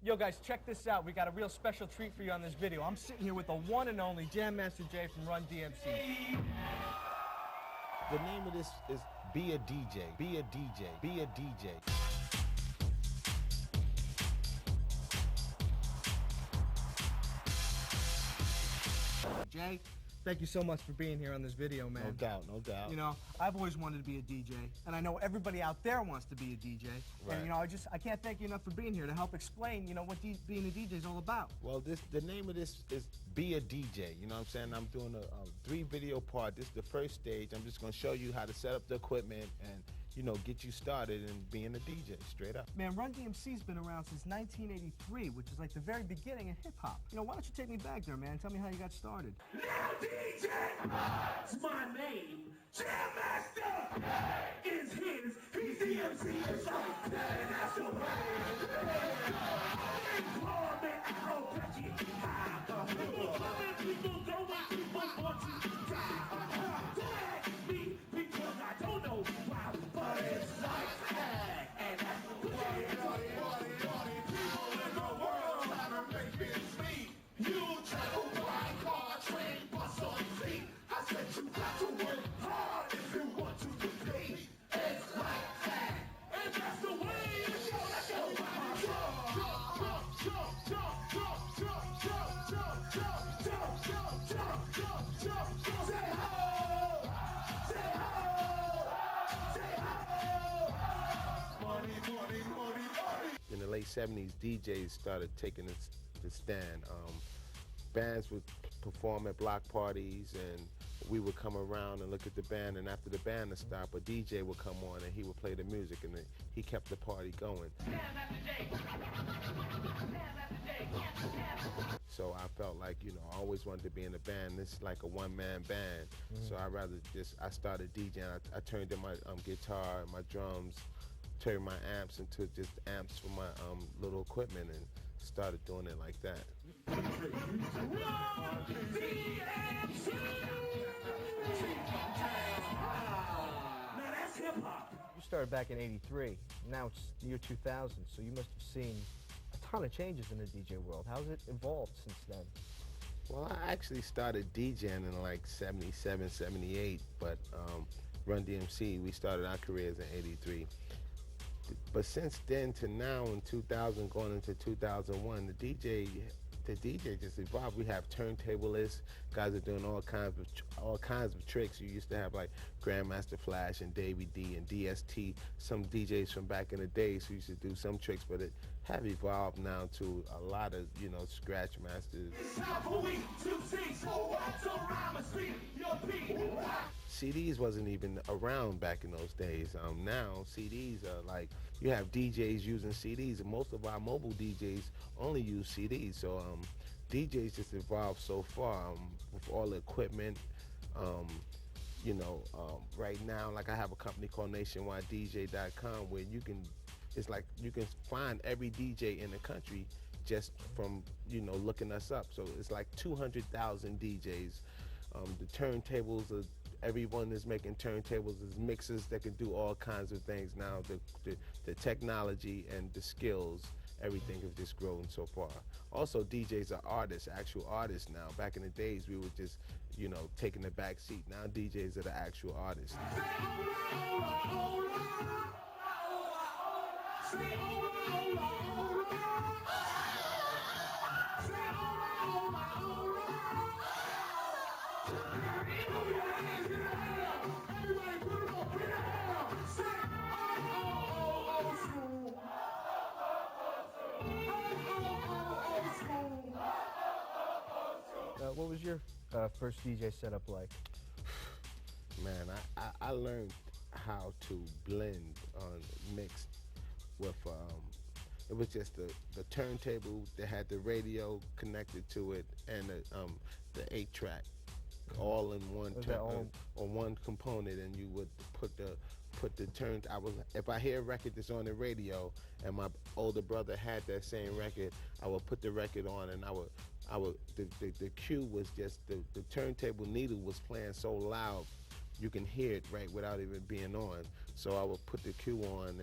Yo guys, check this out. We got a real special treat for you on this video. I'm sitting here with the one and only Jam Master Jay from Run DMC. The name of this is Be a DJ, Be a DJ, Be a DJ. Jay, thank you so much for being here on this video, man. No doubt, no doubt. You know, I've always wanted to be a DJ, and I know everybody out there wants to be a DJ. Right. And you know, I can't thank you enough for being here to help explain, you know, what being a DJ is all about. Well, the name of this is Be a DJ. You know what I'm saying? I'm doing a 3-video part. This is the first stage. I'm just gonna show you how to set up the equipment and, you know, get you started in being a DJ, straight up. Man, Run DMC's been around since 1983, which is like the very beginning of hip-hop. You know, why don't you take me back there, man? Tell me how you got started. Now DJ, that's my name. Jam Master is his. He's DMC, it's like, and that's the way. Call me out, bet you people coming, people going, people want to die. Tag me because I don't know why, but it's like that. And that's the way. People in the world trying to make ends meet. You travel by car, train, bus, or seat. I said you got to work hard if you want to compete. It's like that. And that's the way it goes. Let's go. Jump. Say ho! Say ho! Say ho! Money. In the late 70s, DJs started taking the stand. Bands would perform at block parties, and we would come around and look at the band, and after the band would stop, a DJ would come on and he would play the music, and he kept the party going. So I felt like, you know, I always wanted to be in a band. This is like a one-man band. So I started DJing. I turned in my guitar, my drums, turned my amps into just amps for my little equipment, and started doing it like that. Now that's hip hop. You started back in '83. Now it's the year 2000, so you must have seen a ton of changes in the DJ world. How's it evolved since then? Well, I actually started DJing in like 77, 78, but Run DMC, we started our careers in '83. But since then to now in 2000, going into 2001, the DJ just evolved. We have turntablists, guys are doing all kinds of tricks. You used to have like Grandmaster Flash and Davey D and DST, some DJs from back in the days who used to do some tricks, but it have evolved now to a lot of, you know, scratch masters. It's time for we to sing, so what's around and speak your beat. CDs wasn't even around back in those days. Now CDs are like, you have DJs using CDs, and most of our mobile DJs only use CDs. So DJs just evolved so far with all the equipment. You know, right now, like I have a company called NationwideDJ.com where it's like you can find every DJ in the country just from, you know, looking us up. So it's like 200,000 DJs. The turntables are, everyone is making turntables. There's mixers that can do all kinds of things now. The technology and the skills, everything has just grown so far. Also, DJs are artists, actual artists now. Back in the days, we were just, you know, taking the back seat. Now DJs are the actual artists. What was your first DJ setup like? Man, I learned how to blend on mix with, it was just the turntable that had the radio connected to it and the 8-track all in one on one component, and you would put the turn. If I hear a record that's on the radio and my older brother had that same record, I would put the record on, and the cue was just the turntable needle was playing so loud you can hear it right without even being on. So I would put the cue on,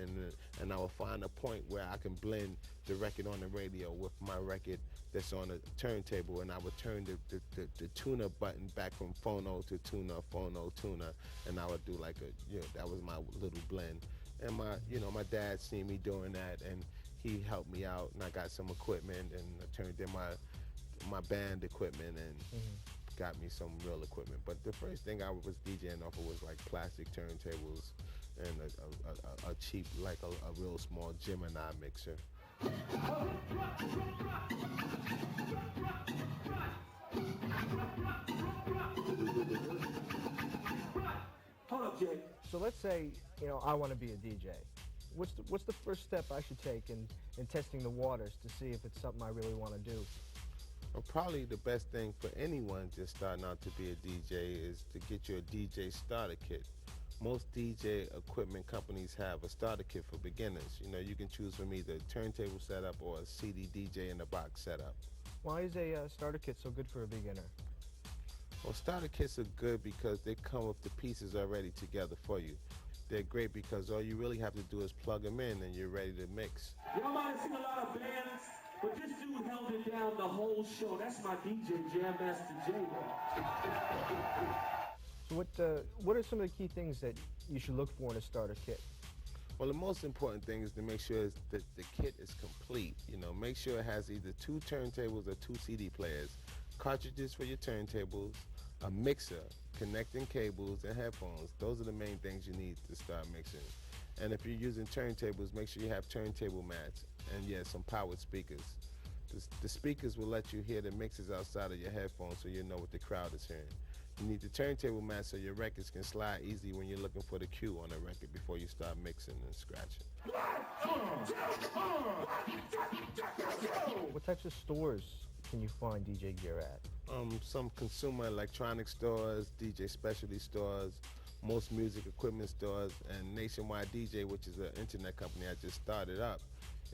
and I would find a point where I can blend the record on the radio with my record that's on a turntable, and I would turn the tuner button back from phono to tuner, phono, tuner, and I would do like that was my little blend. And my dad seen me doing that, and he helped me out, and I got some equipment, and I turned in my band equipment, and got me some real equipment. But the first thing I was DJing off of was like plastic turntables and a cheap, like a real small Gemini mixer. Hold up, Jay. So let's say, I want to be a DJ. What's the first step I should take in testing the waters to see if it's something I really want to do? Well, probably the best thing for anyone just starting out to be a DJ is to get your DJ starter kit. Most DJ equipment companies have a starter kit for beginners. You can choose from either a turntable setup or a CD DJ in the box setup. Why is a starter kit so good for a beginner? Well, starter kits are good because they come with the pieces already together for you. They're great because all you really have to do is plug them in and you're ready to mix. Y'all might have seen a lot of bands, but this dude held it down the whole show. That's my DJ, Jam Master Jay. So what are some of the key things that you should look for in a starter kit? Well, the most important thing is to make sure that the kit is complete. Make sure it has either 2 turntables or 2 CD players, cartridges for your turntables, a mixer, connecting cables, and headphones. Those are the main things you need to start mixing. And if you're using turntables, make sure you have turntable mats and some powered speakers. The speakers will let you hear the mixes outside of your headphones so you know what the crowd is hearing. You need the turntable mat so your records can slide easy when you're looking for the cue on a record before you start mixing and scratching. What types of stores can you find DJ gear at? Some consumer electronic stores, DJ specialty stores, most music equipment stores, and Nationwide DJ, which is an internet company I just started up,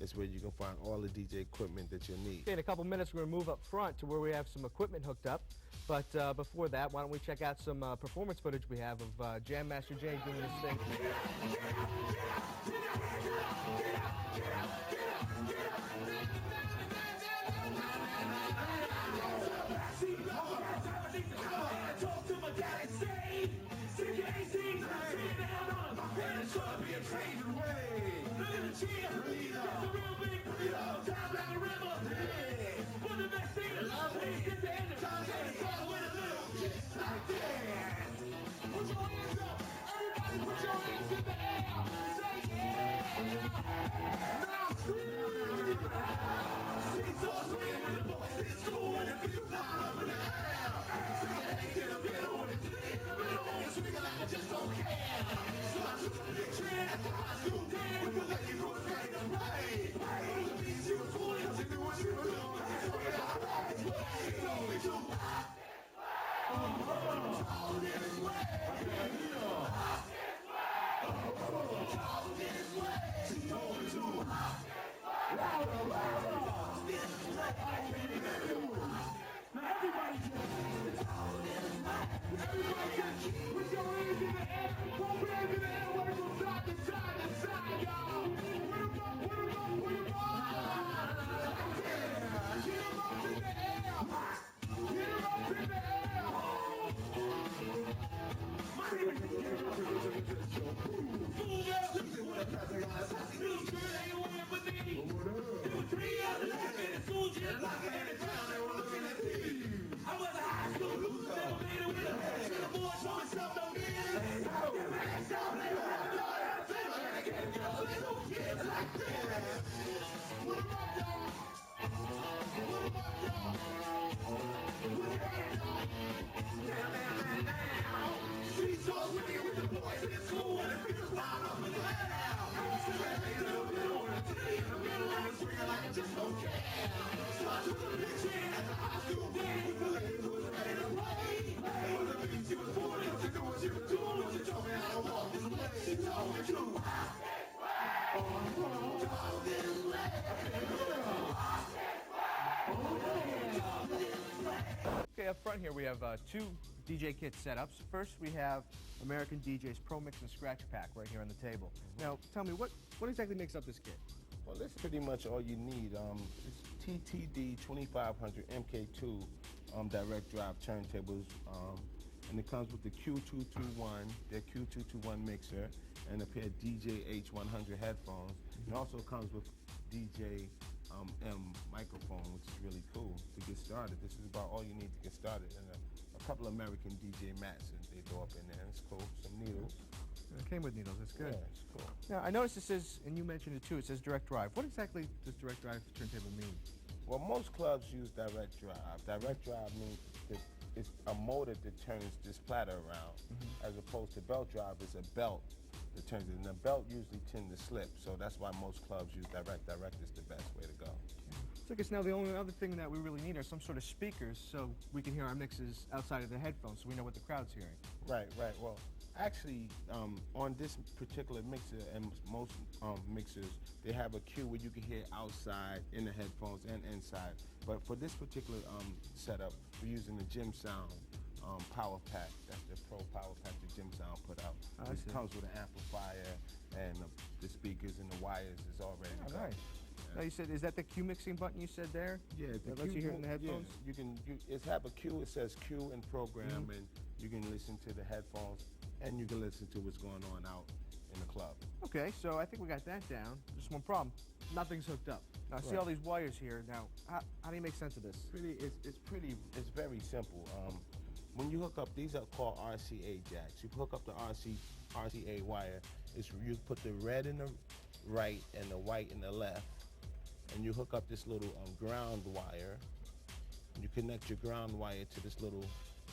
is where you can find all the DJ equipment that you need. Okay, in a couple minutes, we're going to move up front to where we have some equipment hooked up. But before that, why don't we check out some performance footage we have of Jam Master Jay doing this thing. Okay, up front here we have 2 DJ kit setups. First, we have American DJ's Pro Mix and Scratch Pack right here on the table. Now, tell me, what exactly makes up this kit? Well, that's pretty much all you need. It's TTD 2500 MK2 direct drive turntables, and it comes with the Q221, their Q221 mixer, and a pair of DJ H100 headphones. It also comes with DJ M microphone, which is really cool to get started. This is about all you need to get started, and a couple of American DJ mats, and they go up in there. It's cool. Some needles. It came with needles. That's good. Yeah, it's cool. Now, I noticed it says, and you mentioned it too, it says direct drive. What exactly does direct drive turntable mean? Well, most clubs use direct drive. Direct drive means that it's a motor that turns this platter around, as opposed to belt drive is a belt that turns it. And the belt usually tend to slip, so that's why most clubs use direct. Direct is the best way to go. So I guess now the only other thing that we really need are some sort of speakers so we can hear our mixes outside of the headphones so we know what the crowd's hearing. Right. Well, actually, on this particular mixer and most mixers, they have a cue where you can hear outside in the headphones and inside. But for this particular setup, we're using the Jim Sound Power Pack. That's the Pro Power Pack that Jim Sound put out. It comes with an amplifier and the speakers and the wires is already. Oh, nice. Now you said, is that the Q mixing button you said there? Yeah, that lets you hear it in the headphones? Yeah, it's have a Q. It says Q and program, and you can listen to the headphones, and you can listen to what's going on out in the club. Okay, so I think we got that down. Just one problem. Nothing's hooked up. Now, I see all these wires here. Now, how do you make sense of this? It's very simple. When you hook up, these are called RCA jacks. You hook up the RCA wire. You put the red in the right and the white in the left, and you hook up this little ground wire. You connect your ground wire to this little.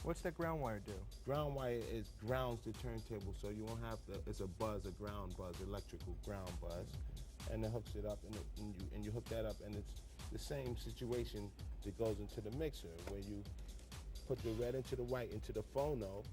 What's that ground wire do? Ground wire grounds the turntable, so you won't have it's a ground buzz, electrical ground buzz, and it hooks it up, and you hook that up, and it's the same situation that goes into the mixer, where you put the red into the white into the phono.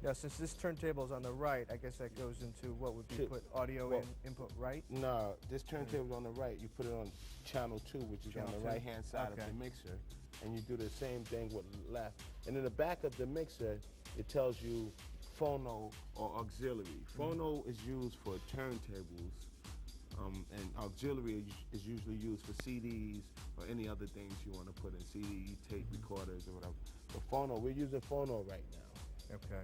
Yeah, since this turntable is on the right, I guess that goes into what would be put audio input right? No, this turntable is on the right. You put it on channel 2, which is on the right-hand side of the mixer, and you do the same thing with left. And in the back of the mixer, it tells you phono or auxiliary. Phono is used for turntables, and auxiliary is usually used for CDs or any other things you want to put in, CD, tape recorders, or whatever. The phono, we're using phono right now. Okay.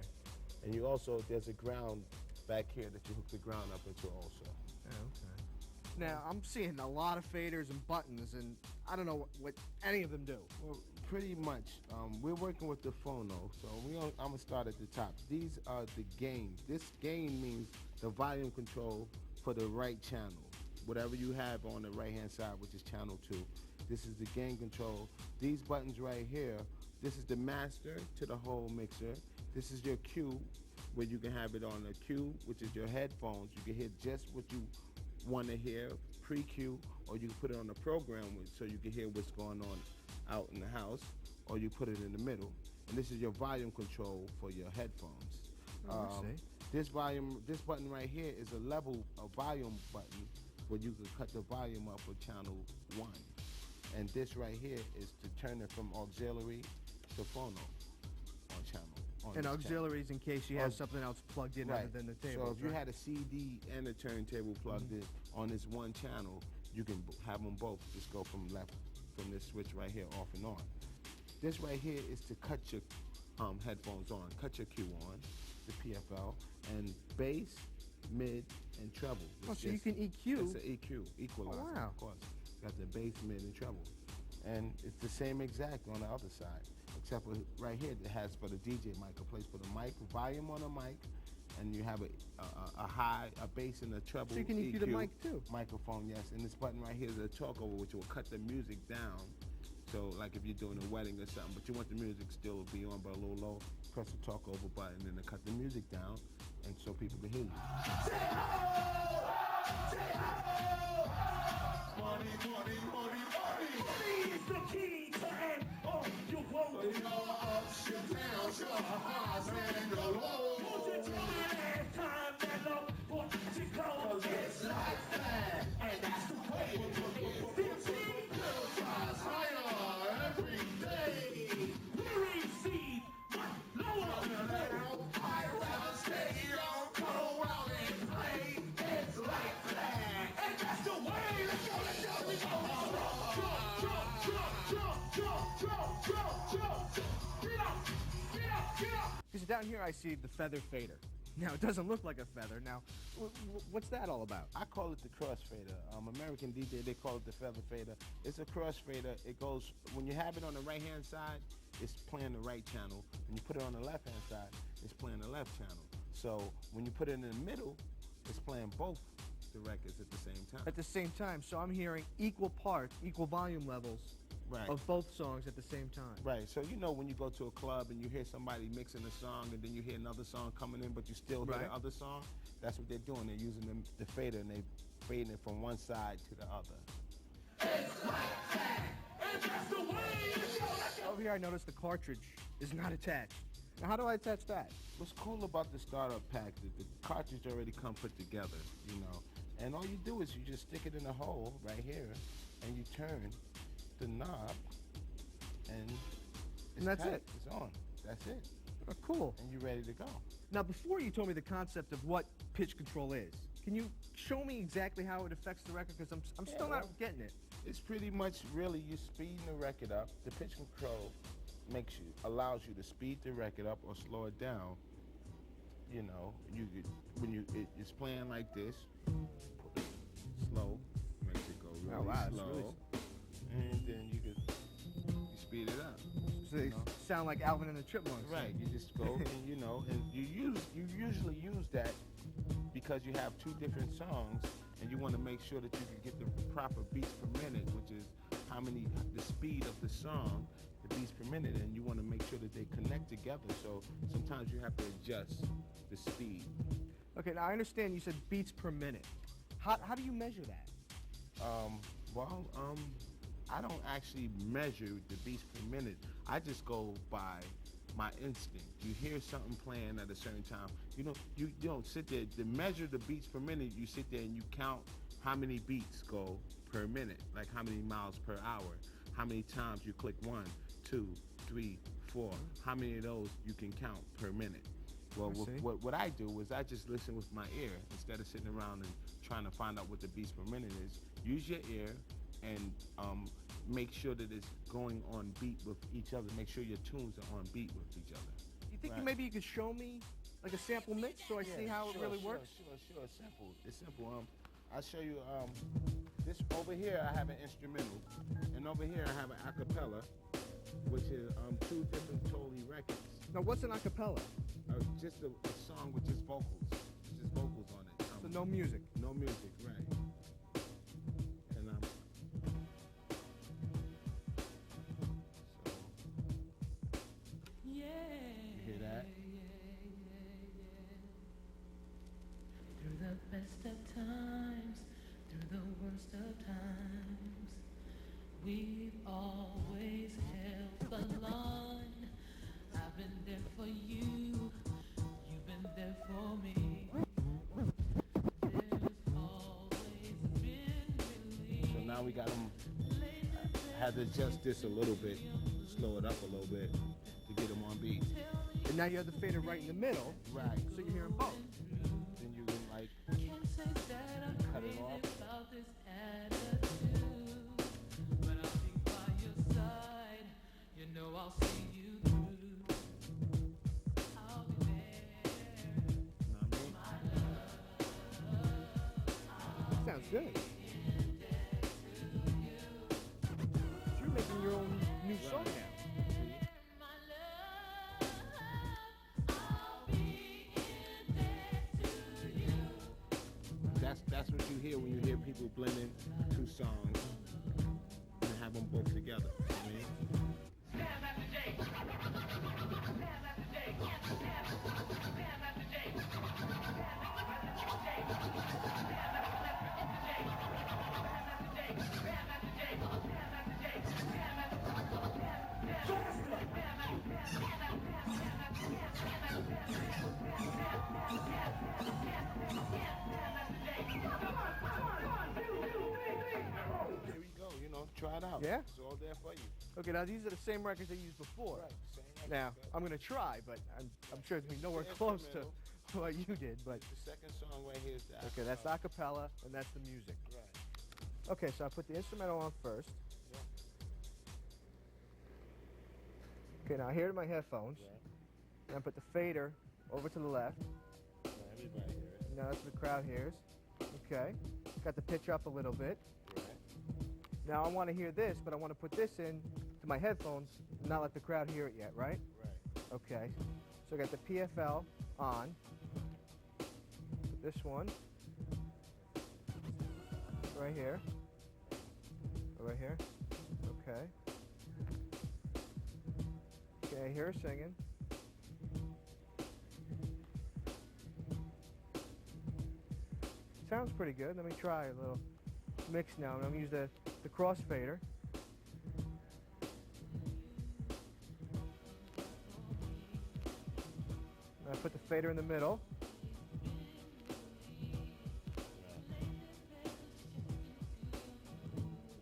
And you also, there's a ground back here that you hook the ground up into also. Yeah, okay. Now, I'm seeing a lot of faders and buttons, and I don't know what any of them do. Well, pretty much. We're working with the phono, so I'm going to start at the top. These are the gain. This gain means the volume control for the right channel. Whatever you have on the right-hand side, which is channel 2. This is the gain control. These buttons right here, this is the master to the whole mixer. This is your cue, where you can have it on the cue, which is your headphones. You can hear just what you want to hear, pre-cue, or you can put it on the program so you can hear what's going on out in the house, or you put it in the middle. And this is your volume control for your headphones. I see. This button right here is a volume button where you can cut the volume up for channel 1. And this right here is to turn it from auxiliary to phono on channel. And auxiliaries in case you have something else plugged in other than the table. So if you had a CD and a turntable plugged in on this one channel, you can have them both. Just go from this switch right here off and on. This right here is to cut your headphones on, cut your cue on, the PFL, and bass, mid, and treble. Oh, so you can EQ? It's an EQ, equalizer, of course. Got the bass, mid, and treble. And it's the same exact on the other side, except for right here it has for the DJ mic, a place for the mic, volume on the mic, and you have a high, a bass, and a treble. So you can EQ the mic too? Microphone, yes. And this button right here is a talk over, which will cut the music down. So like if you're doing a wedding or something, but you want the music still to be on but a little low, press the talk over button and then cut the music down, and so people can hear you. Say ho! Say ho! Money, money, money, money! Money is the key to end all your woes. Your ups, your downs, your highs and your lows. Won't you tell me last time that love wants to go? It's like that, and that's the way it is. 15 girls rise higher every day. We receive much I see the feather fader. Now, it doesn't look like a feather. Now, what's that all about? I call it the crossfader. American DJ, they call it the feather fader. It's a crossfader. It goes, when you have it on the right-hand side, it's playing the right channel. When you put it on the left-hand side, it's playing the left channel. So when you put it in the middle, it's playing both the records at the same time. At the same time, so I'm hearing equal parts, equal volume levels Right. of both songs at the same time. Right, so you know when you go to a club and you hear somebody mixing a song and then you hear another song coming in but you still hear Right. the other song, that's what they're doing. They're using the fader and they fading it from one side to the other. Over here I noticed the cartridge is not attached. Now how do I attach that? What's cool about the startup pack is the cartridge already come put together, you know. And all you do is you just stick it in a hole right here and you turn the knob and it's that's tight. it? It's on. That's it. Oh, cool. And you're ready to go. Now before you told me the concept of what pitch control is. Can you show me exactly how it affects the record? Because I'm still Yeah, not well, getting it. It's pretty much really you speeding the record up. The pitch control allows you to speed the record up or slow it down. You know, you could, when it's playing like this, slow, makes it go really wow, slow, really and then you speed it up. So they you know? sound like Alvin and the Chipmunks. Right, you just go and and you usually use that because you have two different songs and you want to make sure that you can get the proper beats per minute, which is the speed of the song, the beats per minute, and you want to make sure that they connect together. So sometimes you have to adjust the speed. Okay, now I understand you said beats per minute. How do you measure that? I don't actually measure the beats per minute. I just go by my instinct. You hear something playing at a certain time. You don't sit there to measure the beats per minute. You sit there and you count how many beats go per minute, like how many miles per hour, how many times you click 1, 2, 3, 4, how many of those you can count per minute. Well, what I do is I just listen with my ear instead of sitting around and trying to find out what the beats per minute is. Use your ear and make sure that it's going on beat with each other. Make sure your tunes are on beat with each other. You think Right. maybe you could show me like a sample mix so I see how it really works? Sure. It's simple. I'll show you. This over here, I have an instrumental, and over here I have an acapella, which is two different totally records. Now what's an acapella? Just a song with just vocals on it. So no music. No music, right? And you hear that? Through the best of times, through the worst of times, we've always held the line. I've been there for you, you've been there for me. There's always been relief. So now we got them. I had to adjust this a little bit, slow it up a little bit to get them on beat. And now you have the fader right in the middle. Right. So you're hearing both. Then you can like Can't say that I'm cut it crazy off. about this attitude, but I'll be by your side. You know I'll see you through. I'll be there. You know what I mean? Sounds good. You're making your own new song now. My love, I'll be in debt to you. That's what you hear when you hear people blending two songs and have them both together. You know what I mean? Here we go, try it out. Yeah? It's all there for you. Okay, now these are the same records I used before. Right, same record, Now, right? I'm going to try, but I'm sure it's going to be nowhere The close to instrumental. what you did. But The second song right here is the okay, that's acapella. acapella, and that's the music. Right. Okay, so I put the instrumental on first. Yeah. Okay, now here are my headphones. Right. And I put the fader over to the left. Everybody hears. Now that's what the crowd hears. Okay. Got the pitch up a little bit. Right. Now I want to hear this, but I want to put this in to my headphones and not let the crowd hear it yet, right? Right. Okay. So I got the PFL on. Put this one right here. Right here. Okay. Okay, I hear her singing. Sounds pretty good. Let me try a little mix now. I'm going to use the crossfader. I put the fader in the middle.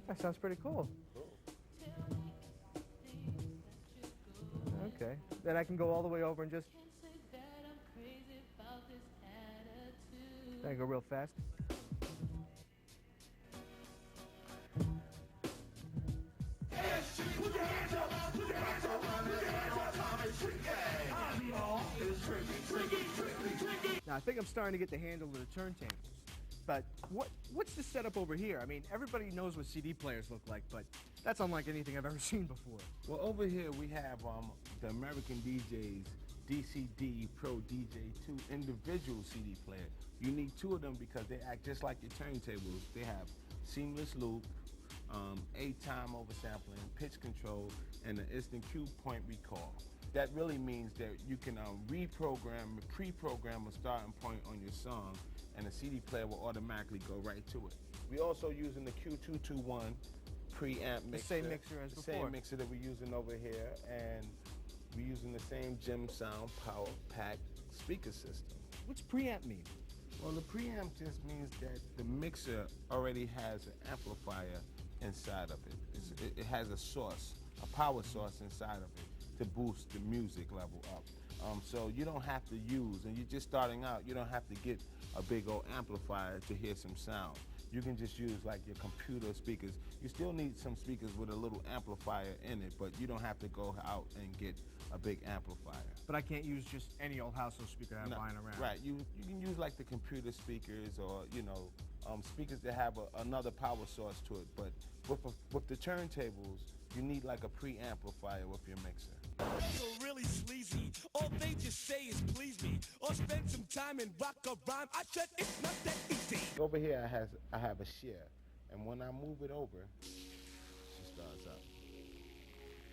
That sounds pretty cool. Okay. Then I can go all the way over and just... Can I go real fast? Now I think I'm starting to get the handle of the turntables. But what's the setup over here? I mean, everybody knows what CD players look like, but that's unlike anything I've ever seen before. Well, over here we have the American DJs DCD Pro DJ2 individual CD player. You need two of them because they act just like your turntables. They have seamless loop, 8-time oversampling, pitch control, and an instant cue point recall. That really means that you can reprogram, pre-program a starting point on your song, and the CD player will automatically go right to it. We also using the Q221 preamp mixer. The same mixer as the before. Same mixer that we're using over here, and we're using the same Jim Sound Power Pack speaker system. What's preamp mean? Well, the preamp just means that the mixer already has an amplifier inside of it. It has a source, a power source inside of it to boost the music level up. So you don't have to use, and you're just starting out, you don't have to get a big old amplifier to hear some sound. You can just use like your computer speakers. You still need some speakers with a little amplifier in it, but you don't have to go out and get a big amplifier. But I can't use just any old household speaker I have lying around. Right, you can use like the computer speakers or, you know, speakers that have another power source to it. But with the turntables, you need like a preamplifier with your mixer. So really sleazy. All they just say is please me, or spend some time and rock a rhyme. I said it's not that easy. Over here I have a share, and when I move it over, she starts up.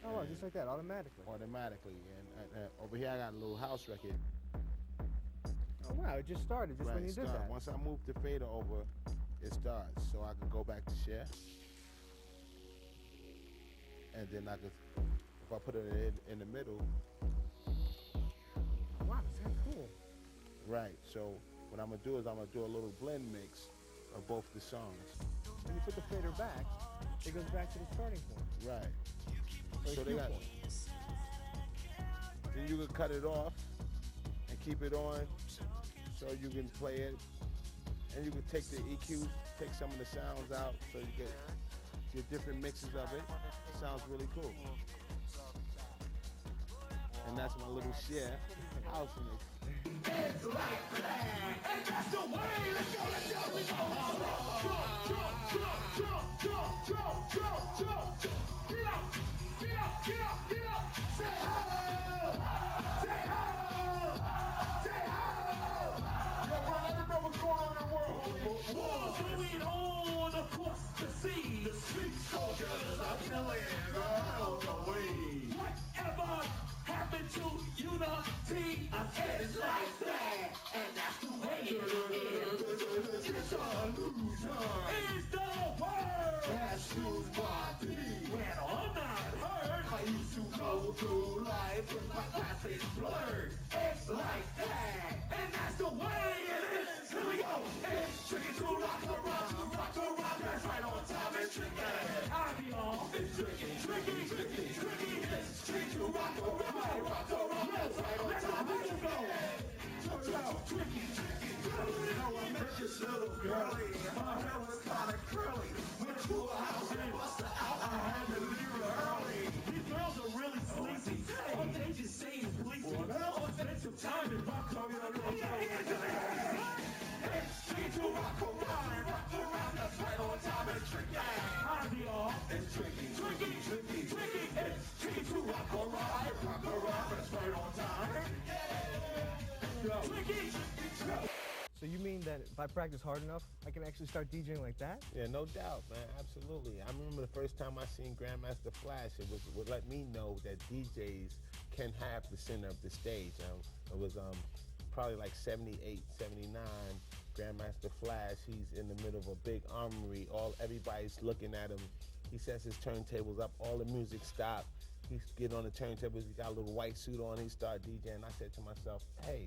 Oh, wow, just like that, automatically. Automatically, and over here I got a little house record. Oh wow, it just started just when you did that. Once I move the fader over, it starts, so I can go back to share, and then I can. If I put it in the middle. Wow, is that cool? Right, so what I'm gonna do is I'm gonna do a little blend mix of both the songs. When you put the fader back, it goes back to the starting point. Right. So they got. Then you can cut it off and keep it on, so you can play it, and you can take the EQ, take some of the sounds out, so you get different mixes of it. It sounds really cool. And that's my little share house mix. It's like that, and that's the way. Let's go, let's go, let's go. Get up, get up, get up, get up. Say ho, say ho, say ho. Yo, bro, let me know what's going on in the world. What's going on across the sea? The street soldiers are killing all the way. Whatever happened to unity? I said it's like that, and that's the way it is. It's a illusion. It's the word. That's who's body. Well, I'm not hurt. I used to go through life with my glasses blurred. It's like that, and that's the way it is. Here we go. It's tricky to rock the rock, to rock the rock. That's right on time and tricky. I be on. It's tricky, tricky, tricky, tricky. It's tricky to rock the rock, rock the rock. That's right on time. Let's go. Tricky, tricky, tricky. You know I met this little girlie. My hair was kind of curly. Went to a house and busted out. I had to leave her early. These girls are really sleazy. All they just say is please me. Or spend some time and rock So you mean that if I practice hard enough, I can actually start DJing like that? Yeah, no doubt, man. Absolutely. I remember the first time I seen Grandmaster Flash, it would let me know that DJs can have the center of the stage. It was probably like 78, 79. Grandmaster Flash, he's in the middle of a big armory. Everybody's looking at him. He sets his turntables up. All the music stopped. He get on the turntables. He got a little white suit on. He start DJing. I said to myself, hey,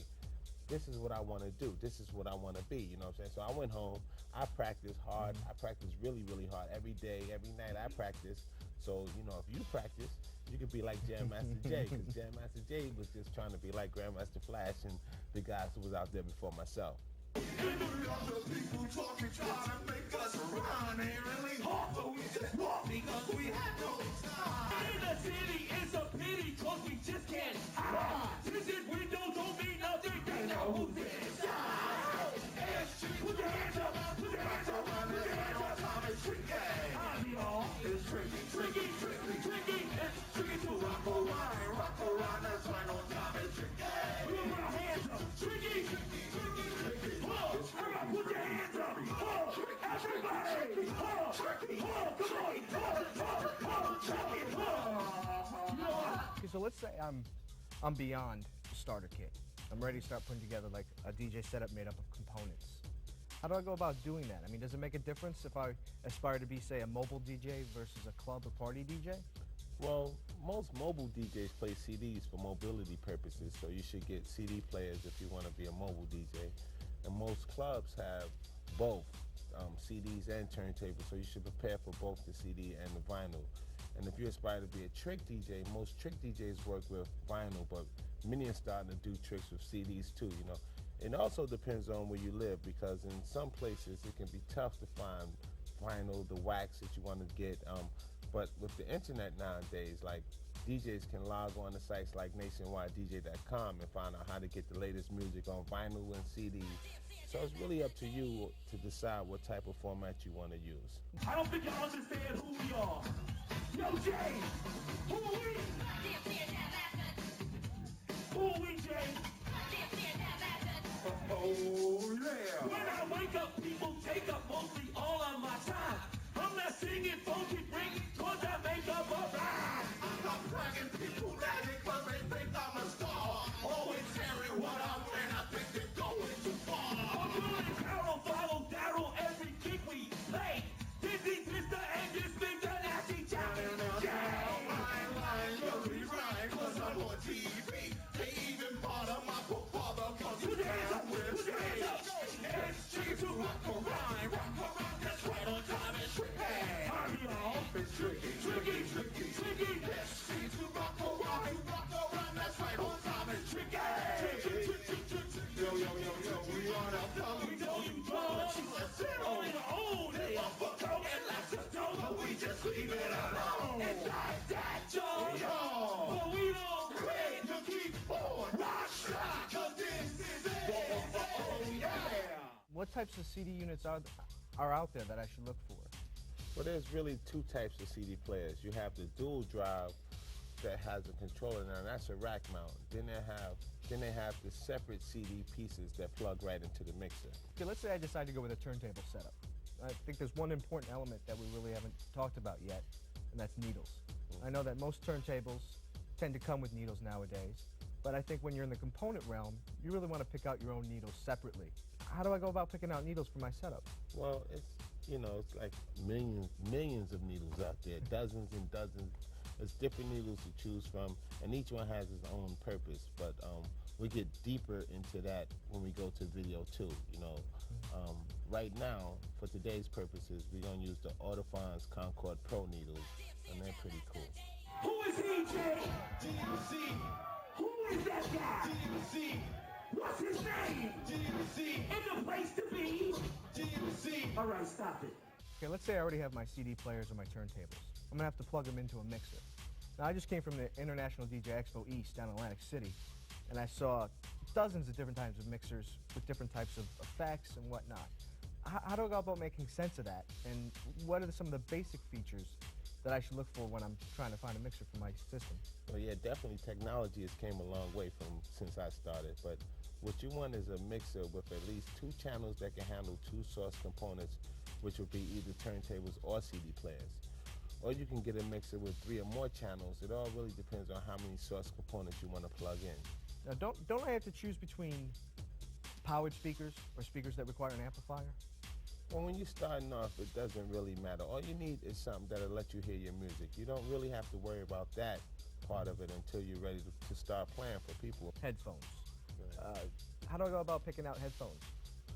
this is what I want to do. This is what I want to be. You know what I'm saying? So I went home. I practiced hard. I practiced really, really hard. Every day, every night I practiced. So, you know, if you practice, you could be like Jam Master Jay, because Jam Master Jay was just trying to be like Grandmaster Flash and the guys who was out there before myself. People talking, trying to make us run. Ain't really hard, but we just walk because we have no time. In the city, it's a pity, cause we just can't hide. Tinted windows don't mean nothing, they know who's inside. Put your hands up, put your hands up, put your hands up, time is tricky. y'all, it's tricky, tricky, tricky, tricky. It's tricky to rock around, that's right on time, it's tricky. Put your hands up, tricky, tricky, tricky, tricky. Everybody put your hands up, everybody, Okay, so let's say I'm beyond the starter kit. I'm ready to start putting together like a DJ setup made up of components. How do I go about doing that? I mean, does it make a difference if I aspire to be, say, a mobile DJ versus a club or party DJ? Well, most mobile DJs play CDs for mobility purposes, so you should get CD players if you want to be a mobile DJ. And most clubs have both CDs and turntables, so you should prepare for both the CD and the vinyl. And if you aspire to be a trick DJ, most trick DJs work with vinyl, but many are starting to do tricks with CDs too, you know. It also depends on where you live, because in some places it can be tough to find vinyl, the wax that you want to get. But with the internet nowadays, like, DJs can log on to sites like nationwidedj.com and find out how to get the latest music on vinyl and CDs. So it's really up to you to decide what type of format you want to use. I don't think y'all understand who we are. Yo, Jay, who are we? Who are we, Jay? Oh, yeah. When I wake up, people take up mostly all of my time. I'm not singing funky break, cause I make up a rhyme. I'm not bragging people magic, cause they think I'm a star. Always sharing what I'm wearing, I think they're going too far. I'm doing Carol, follow Daryl every gig we play. This is Mr. and this Mr. Nasty Challenge. You'll be right, cause I'm on TV. They even part of my book father, cause you dance with me. It's tricky to rock around, that's right on time, it's tricky. I'm y'all, it's tricky, tricky, tricky, tricky. It's tricky to rock around, that's right on time, it's tricky. Yo, we on a flow, we know you drunk. Sit on your own, they are fucked out and let's just go, but we just leave it alone. It's like that, Joe, but we don't quit, to keep on, rock, cause this is it. Oh, yeah. What types of CD units are out there that I should look for? Well, there's really two types of CD players. You have the dual drive that has a controller now, and that's a rack mount. Then they have the separate CD pieces that plug right into the mixer. Okay, let's say I decide to go with a turntable setup. I think there's one important element that we really haven't talked about yet, and that's needles. I know that most turntables tend to come with needles nowadays, but I think when you're in the component realm, you really want to pick out your own needles separately. How do I go about picking out needles for my setup? Well, it's like millions of needles out there, dozens and dozens. There's different needles to choose from, and each one has its own purpose. But we get deeper into that when we go to video too. You know, right now, for today's purposes, we're gonna use the Audifons Concord Pro needles, and they're pretty cool. Who is he, Jay? DMC. Who is that guy? DMC. What's his name? DMC. In the place to be? DMC. All right, stop it. Okay, let's say I already have my CD players or my turntables. I'm gonna have to plug them into a mixer. Now, I just came from the International DJ Expo East down in Atlantic City, and I saw dozens of different types of mixers with different types of effects and whatnot. How do I go about making sense of that? And what are some of the basic features that I should look for when I'm trying to find a mixer for my system? Well, yeah, definitely technology has came a long way from since I started, but What you want is a mixer with at least 2 channels that can handle 2 source components, which would be either turntables or CD players. Or you can get a mixer with 3 or more channels. It all really depends on how many source components you want to plug in. Now, don't I have to choose between powered speakers or speakers that require an amplifier? Well, when you're starting off, it doesn't really matter. All you need is something that'll let you hear your music. You don't really have to worry about that part of it until you're ready to start playing for people. Headphones. How do I go about picking out headphones?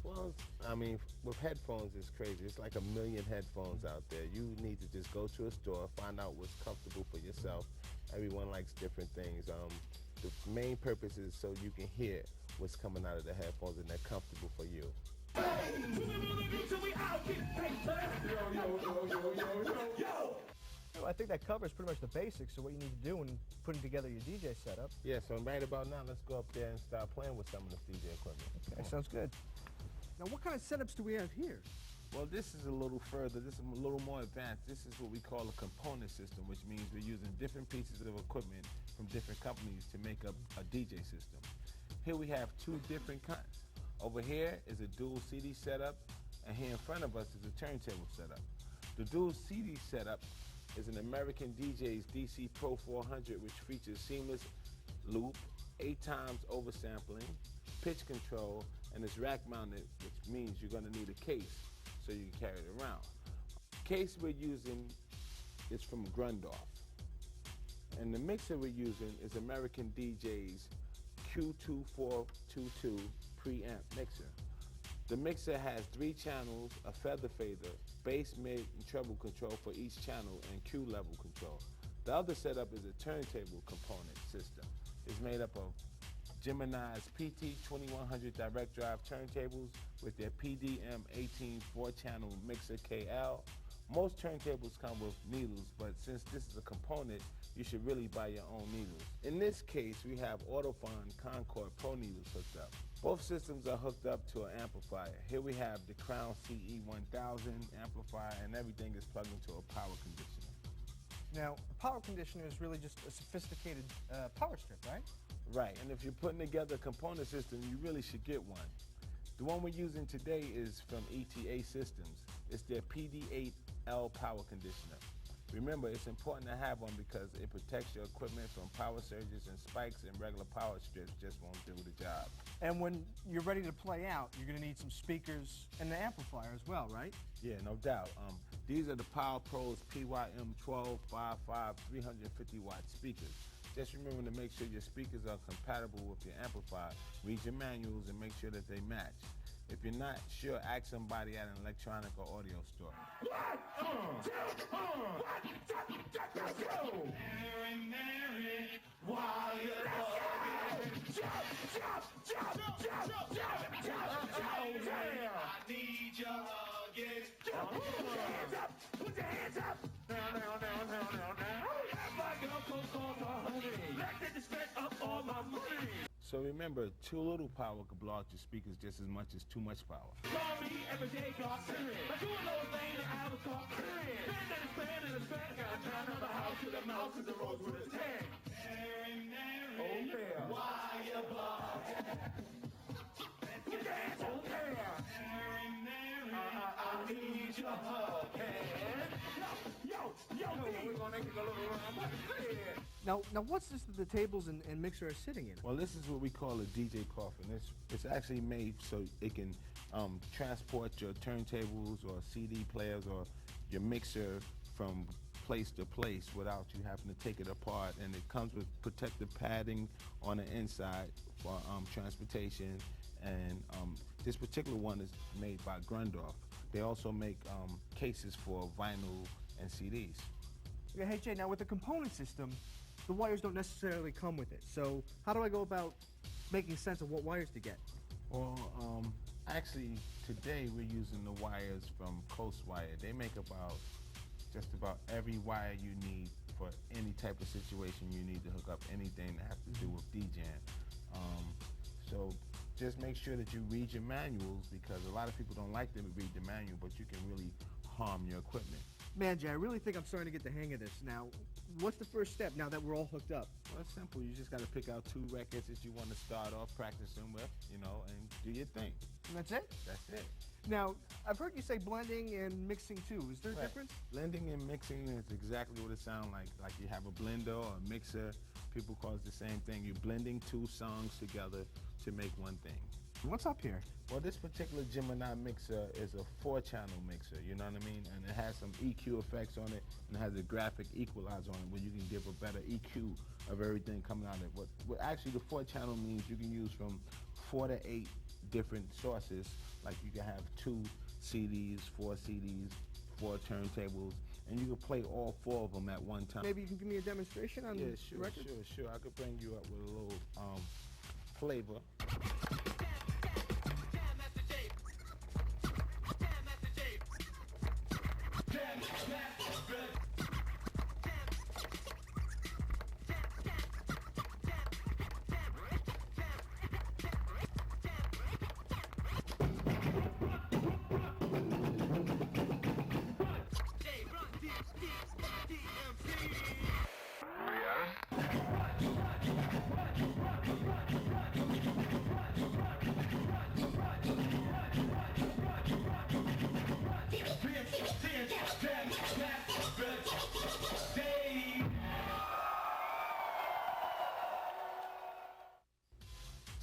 Well, I mean, with headphones, it's crazy. It's like a million headphones out there. You need to just go to a store, find out what's comfortable for yourself. Everyone likes different things. The main purpose is so you can hear what's coming out of the headphones and they're comfortable for you. I think that covers pretty much the basics of what you need to do when putting together your DJ setup. Yeah, so right about now, let's go up there and start playing with some of this DJ equipment. Okay, sounds good. Now, what kind of setups do we have here? Well, this is a little further. This is a little more advanced. This is what we call a component system, which means we're using different pieces of equipment from different companies to make up a DJ system. Here we have 2 different kinds. Over here is a dual CD setup, and here in front of us is a turntable setup. The dual CD setup is an American DJ's DC Pro 400, which features seamless loop, 8 times oversampling, pitch control, and it's rack mounted, which means you're gonna need a case so you can carry it around. The case we're using is from Grundorf. And the mixer we're using is American DJ's Q2422 preamp mixer. The mixer has 3 channels, a feather fader, bass, mid, and treble control for each channel, and Q level control. The other setup is a turntable component system. It's made up of Gemini's PT2100 direct drive turntables with their PDM18 4-channel mixer KL. Most turntables come with needles, but since this is a component, you should really buy your own needles. In this case, we have Autofon Concord Pro needles hooked up. Both systems are hooked up to an amplifier. Here we have the Crown CE1000 amplifier, and everything is plugged into a power conditioner. Now, a power conditioner is really just a sophisticated power strip, right? Right, and if you're putting together a component system, you really should get one. The one we're using today is from ETA Systems. It's their PD8L power conditioner. Remember, it's important to have one because it protects your equipment from power surges and spikes, and regular power strips just won't do the job. And when you're ready to play out, you're going to need some speakers and an amplifier as well, right? Yeah, no doubt. These are the Power Pros PYM1255 350-watt speakers. Just remember to make sure your speakers are compatible with your amplifier. Read your manuals and make sure that they match. If you're not sure, ask somebody at an electronic or audio store. So remember, too little power could blow out your speakers just as much as too much power. Now what's this that the tables and mixer are sitting in? Well, this is what we call a DJ coffin. It's actually made so it can transport your turntables or CD players or your mixer from place to place without you having to take it apart. And it comes with protective padding on the inside for transportation. And this particular one is made by Grundorf. They also make cases for vinyl and CDs. Yeah, hey Jay, now with the component system, the wires don't necessarily come with it. So how do I go about making sense of what wires to get? Well, actually, today we're using the wires from Coast Wire. They make just about every wire you need for any type of situation you need to hook up anything that has to do with DJing. So just make sure that you read your manuals, because a lot of people don't like them to read the manual, but you can really harm your equipment. Man, Jay, I really think I'm starting to get the hang of this. Now, what's the first step now that we're all hooked up? Well, it's simple. You just got to pick out 2 records that you want to start off practicing with, you know, and do your thing. And that's it? That's it. Now, I've heard you say blending and mixing too. Is there a difference? Blending and mixing is exactly what it sounds like. Like you have a blender or a mixer. People call it the same thing. You're blending 2 songs together to make one thing. What's up here? Well, this particular Gemini mixer is a 4-channel mixer, you know what I mean? And it has some EQ effects on it, and it has a graphic equalizer on it where you can give a better EQ of everything coming out of it. What actually the 4-channel means you can use from 4 to 8 different sources. Like you can have 2 CDs, 4 CDs, 4 turntables, and you can play all 4 of them at one time. Maybe you can give me a demonstration on Yeah, the record? sure. I could bring you up with a little flavor.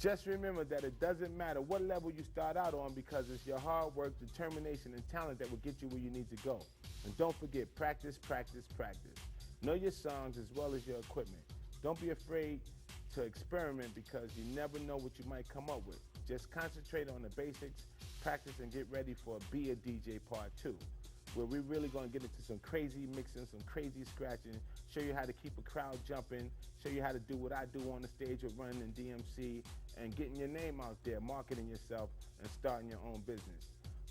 Just remember that it doesn't matter what level you start out on because it's your hard work, determination, and talent that will get you where you need to go. And don't forget, practice, practice, practice. Know your songs as well as your equipment. Don't be afraid to experiment because you never know what you might come up with. Just concentrate on the basics, practice, and get ready for Be a DJ Part 2, where we're really going to get into some crazy mixing, some crazy scratching, show you how to keep a crowd jumping, show you how to do what I do on the stage with Run and DMC, and getting your name out there, marketing yourself, and starting your own business.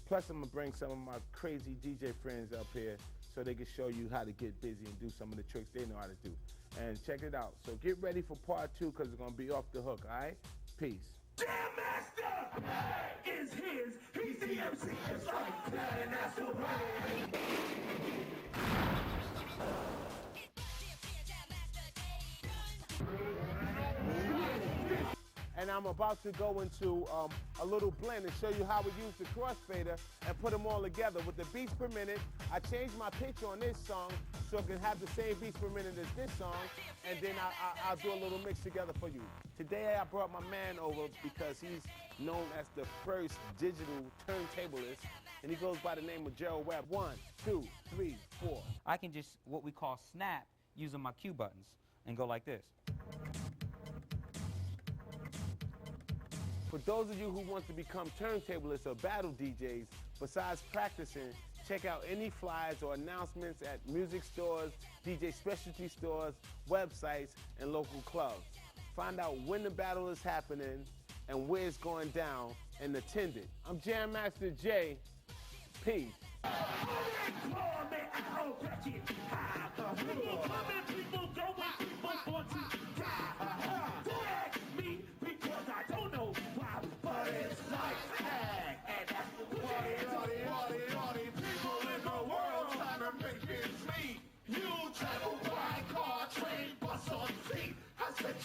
Plus, I'm going to bring some of my crazy DJ friends up here so they can show you how to get busy and do some of the tricks they know how to do. And check it out. So get ready for Part 2 because it's going to be off the hook, all right? Peace. Jam Master is his. He's the MC. It's like that, and that's the way. And I'm about to go into a little blend and show you how we use the crossfader and put them all together. With the beats per minute, I changed my pitch on this song so it can have the same beats per minute as this song, and then I'll do a little mix together for you. Today I brought my man over because he's known as the first digital turntablist, and he goes by the name of Gerald Webb. 1, 2, 3, 4. I can just, what we call snap, using my cue buttons and go like this. For those of you who want to become turntablists or battle DJs, besides practicing, check out any flyers or announcements at music stores, DJ specialty stores, websites, and local clubs. Find out when the battle is happening and where it's going down and attend it. I'm Jam Master Jay. Peace.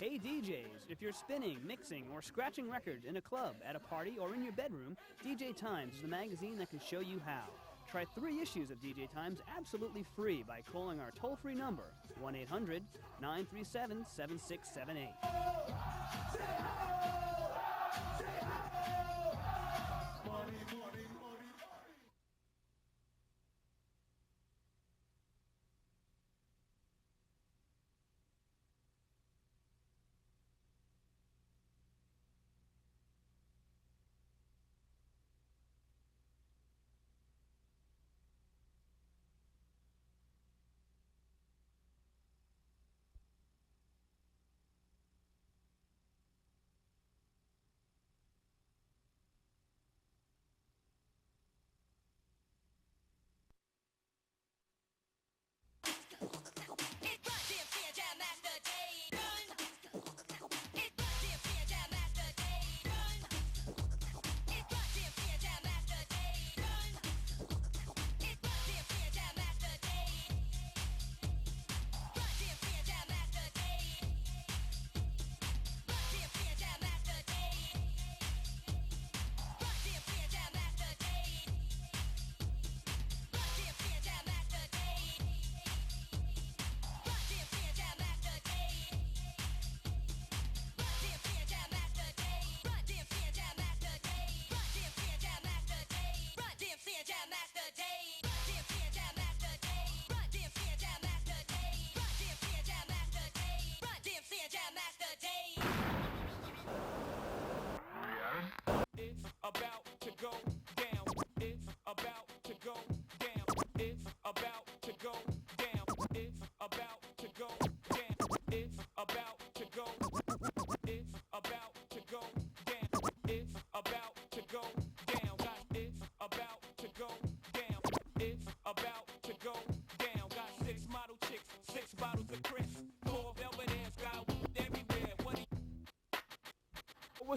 Hey DJs, if you're spinning, mixing, or scratching records in a club, at a party, or in your bedroom, DJ Times is the magazine that can show you how. Try 3 issues of DJ Times absolutely free by calling our toll-free number, 1-800-937-7678.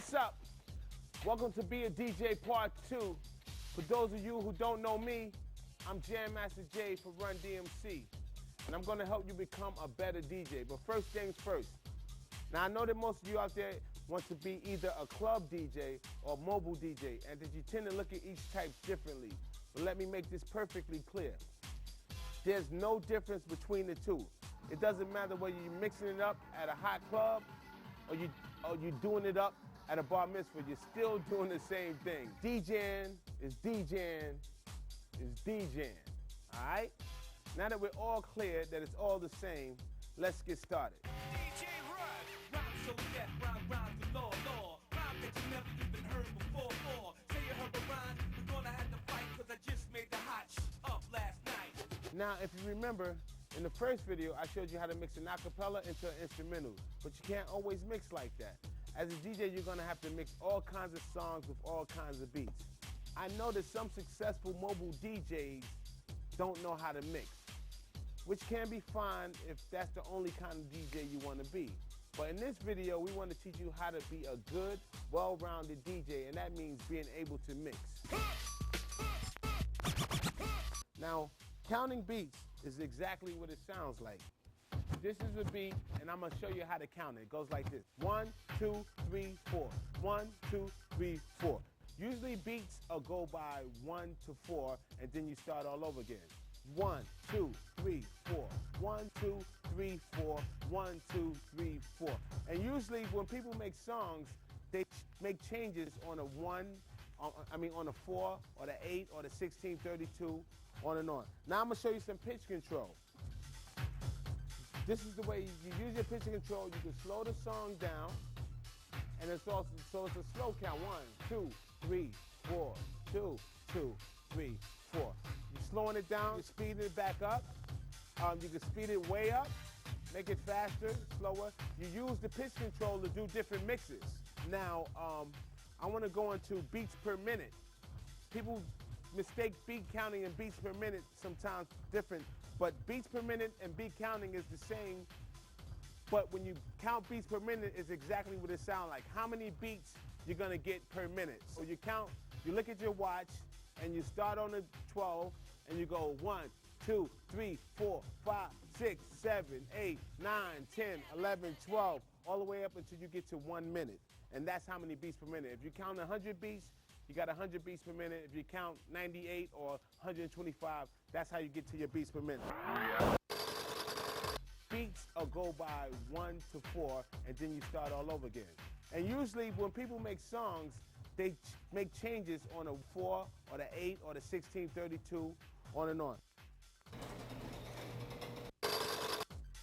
What's up? Welcome to Be a DJ Part 2. For those of you who don't know me, I'm Jam Master Jay for Run DMC. And I'm gonna help you become a better DJ. But first things first. Now I know that most of you out there want to be either a club DJ or a mobile DJ, and that you tend to look at each type differently. But let me make this perfectly clear. There's no difference between the two. It doesn't matter whether you're mixing it up at a hot club or you're doing it up at a bar mitzvah. You're still doing the same thing. DJing is DJing is DJing, all right? Now that we're all clear that it's all the same, let's get started. DJ Run, rhyme so deaf, rhyme to law, rhyme that you never even heard before. Say you heard a rhyme, we're gonna have to fight, cause I just made the hot up last night. Now, if you remember, in the first video, I showed you how to mix an acapella into an instrumental, but you can't always mix like that. As a DJ, you're gonna have to mix all kinds of songs with all kinds of beats. I know that some successful mobile DJs don't know how to mix, which can be fine if that's the only kind of DJ you want to be. But in this video, we want to teach you how to be a good, well-rounded DJ, and that means being able to mix. Now, counting beats is exactly what it sounds like. This is a beat, and I'm gonna show you how to count it. It goes like this: 1, 2, 3, 4. 1, 2, 3, 4. Usually beats go by 1 to 4, and then you start all over again. 1, 2, 3, 4. 1, 2, 3, 4. 1, 2, 3, 4. And usually when people make songs, they make changes on a 1, on a 4, or the 8, or the 16, 32, on and on. Now I'm gonna show you some pitch control. This is the way you use your pitch control. You can slow the song down, and it's also, so it's a slow count. 1, 2, 3, 4, 2, 2, 3, 4. You're slowing it down, you're speeding it back up. You can speed it way up, make it faster, slower. You use the pitch control to do different mixes. Now, I want to go into beats per minute. People mistake beat counting and beats per minute sometimes different, but beats per minute and beat counting is the same, but when you count beats per minute is exactly what it sounds like. How many beats you're gonna get per minute. So you count, you look at your watch, and you start on the 12, and you go 1, 2, 3, 4, 5, 6, 7, 8, 9, 10, 11, 12, all the way up until you get to 1 minute. And that's how many beats per minute. If you count 100 beats, you got 100 beats per minute. If you count 98 or 125, that's how you get to your beats per minute. Beats go by 1 to 4, and then you start all over again. And usually when people make songs, they make changes on a 4 or the 8 or the 16, 32, on and on.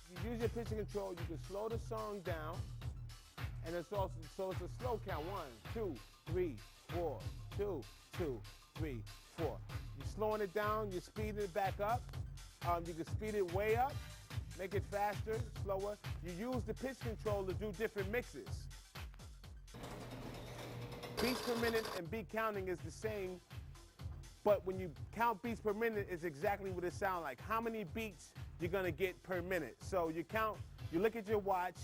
You use your pitch control, you can slow the song down, and it's also, so it's a slow count. 1, 2, 3, 4, 2, 2, 3, 4. You're slowing it down, you're speeding it back up. You can speed it way up, make it faster, slower. You use the pitch control to do different mixes. Beats per minute and beat counting is the same, but when you count beats per minute, it's exactly what it sounds like. How many beats you're gonna get per minute. So you count, you look at your watch,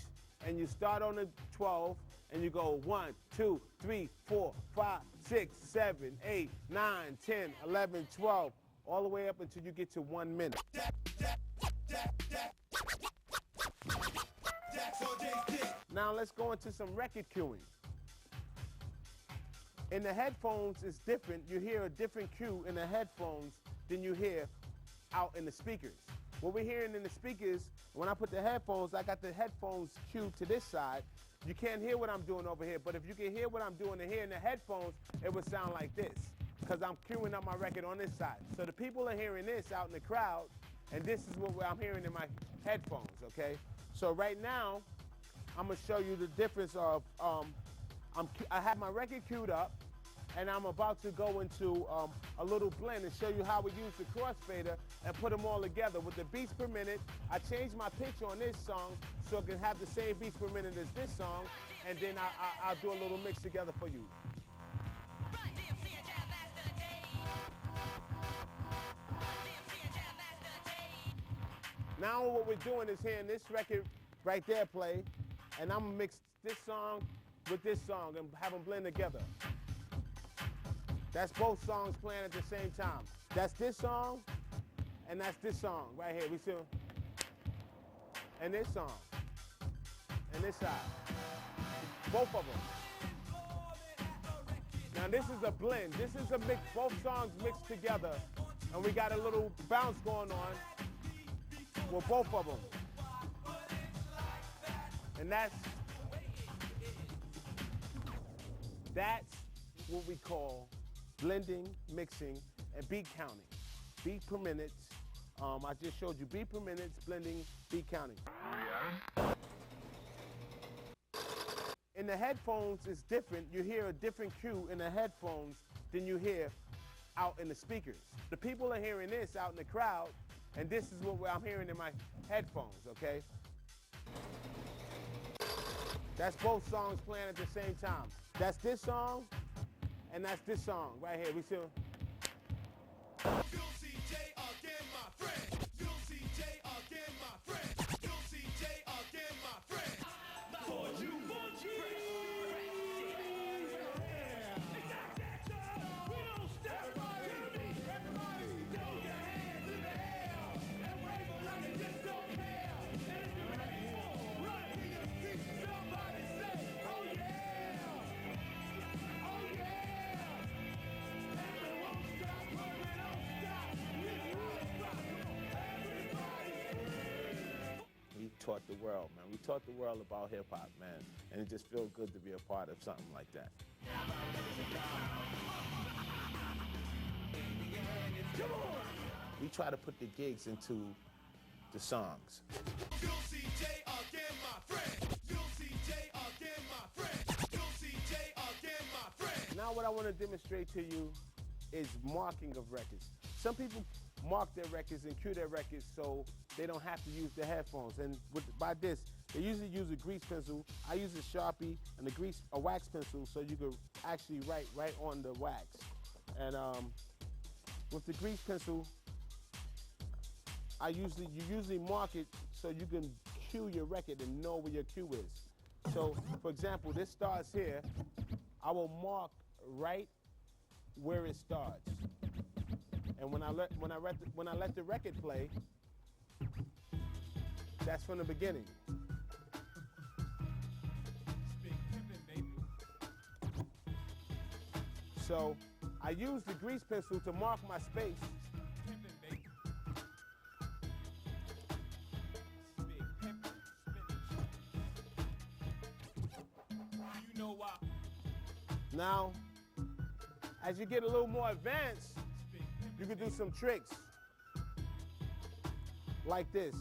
and you start on the 12, and you go 1, 2, 3, 4, 5, 6, 7, 8, 9, 10, 11, 12, all the way up until you get to 1 minute. Now let's go into some record cueing. In the headphones, it's different. You hear a different cue in the headphones than you hear out in the speakers. What we're hearing in the speakers, when I put the headphones, I got the headphones cued to this side. You can't hear what I'm doing over here, but if you can hear what I'm doing here in the headphones, it would sound like this, because I'm queuing up my record on this side. So the people are hearing this out in the crowd, and this is what I'm hearing in my headphones, okay? So right now, I'm gonna show you the difference of, I have my record queued up, and I'm about to go into a little blend and show you how we use the crossfader and put them all together. With the beats per minute, I changed my pitch on this song so it can have the same beats per minute as this song, and then I'll do a little mix together for you. Now what we're doing is hearing this record right there play, and I'm gonna mix this song with this song and have them blend together. That's both songs playing at the same time. That's this song, and that's this song right here. We see, and this song, and this side. Both of them. Now this is a blend. This is a mix. Both songs mixed together, and we got a little bounce going on with both of them. And that's what we call blending, mixing, and beat counting. Beat per minutes. I just showed you beat per minutes, blending, beat counting. In the headphones, it's different. You hear a different cue in the headphones than you hear out in the speakers. The people are hearing this out in the crowd, and this is what I'm hearing in my headphones, okay? That's both songs playing at the same time. That's this song, and that's this song right here. We see. You'll see Jay again, my friend. You'll see Jay again, my friend. You'll see Jay again, my friend. For you, for G. We don't stop. Everybody, throw your hands in the air and wave like you just don't care. And if you're ready, run to your feet. Somebody say, oh yeah, oh yeah. And we won't stop, but we don't stop. We won't stop. We taught the world, man. We taught the world about hip-hop, man. And it just feels good to be a part of something like that. We try to put the gigs into the songs. You'll see Jay again, my friend. You'll see Jay again, my friend. You'll see Jay again, my friend. Now what I want to demonstrate to you is marking of records. Some people mark their records and cue their records so they don't have to use the headphones. And by this, they usually use a grease pencil. I use a Sharpie and a wax pencil so you can actually write right on the wax. And with the grease pencil, you usually mark it so you can cue your record and know where your cue is. So, for example, this starts here. I will mark right where it starts. And when I let the record play, that's from the beginning. So I use the grease pencil to mark my space. Now, as you get a little more advanced, you can do some tricks like this.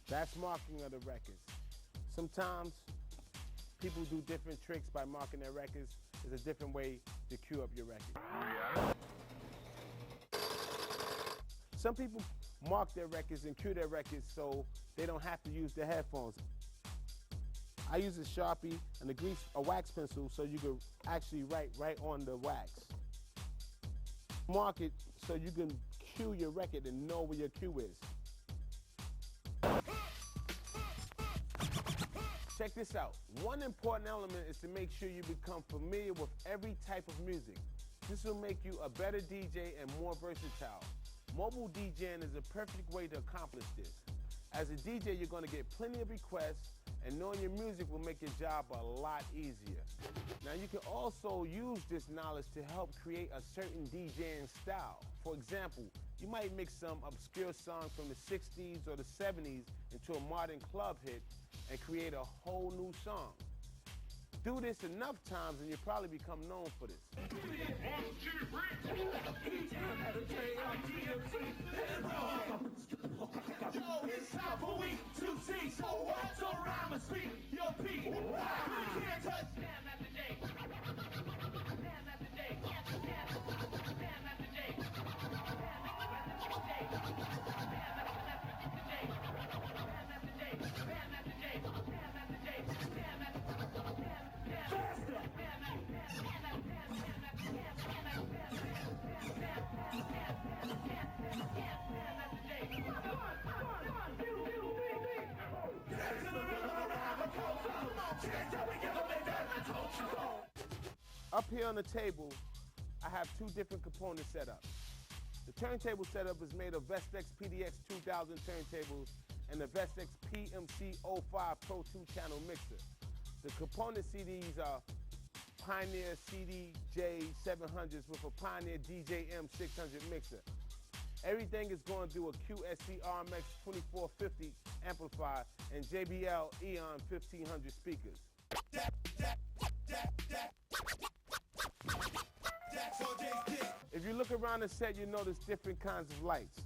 That's marking of the records. Sometimes people do different tricks by marking their records. There's a different way to cue up your record. Some people mark their records and cue their records so they don't have to use the headphones. I use a Sharpie and a wax pencil so you can actually write right on the wax. Mark it so you can cue your record and know where your cue is. Check this out. One important element is to make sure you become familiar with every type of music. This will make you a better DJ and more versatile. Mobile DJing is a perfect way to accomplish this. As a DJ, you're going to get plenty of requests, and knowing your music will make your job a lot easier. Now, you can also use this knowledge to help create a certain DJing style. For example, You might mix some obscure song from the 60s or the 70s into a modern club hit and create a whole new song. Do this enough times and you'll probably become known for this. Yo, it's time for we to see. So what's around my speak? Yo, Pete, we can't touch. Damn after day. Damn after day. Damn after day. Up here on the table, I have two different components set up. The turntable setup is made of Vestex PDX 2000 turntables and the Vestex PMC 05 Pro 2-channel mixer. The component CDs are Pioneer CDJ 700s with a Pioneer DJM 600 mixer. Everything is going through a QSC RMX 2450 amplifier and JBL Eon 1500 speakers. If you look around the set, you notice different kinds of lights.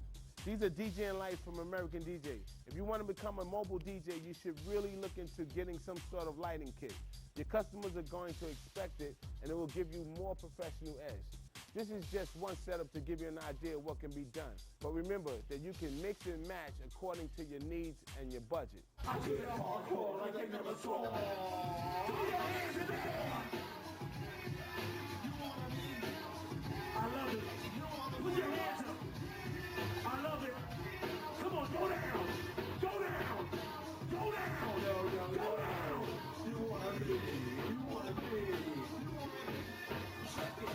These are DJing lights from American DJ. If you want to become a mobile DJ, you should really look into getting some sort of lighting kit. Your customers are going to expect it, and it will give you more professional edge. This is just one setup to give you an idea of what can be done. But remember that you can mix and match according to your needs and your budget. I do it hardcore like they never saw. Put your hands in the air. I love it. Put your hands up. I love it. Come on, go down. Go down. Go down. Go down. You wanna be. You wanna be. Check it.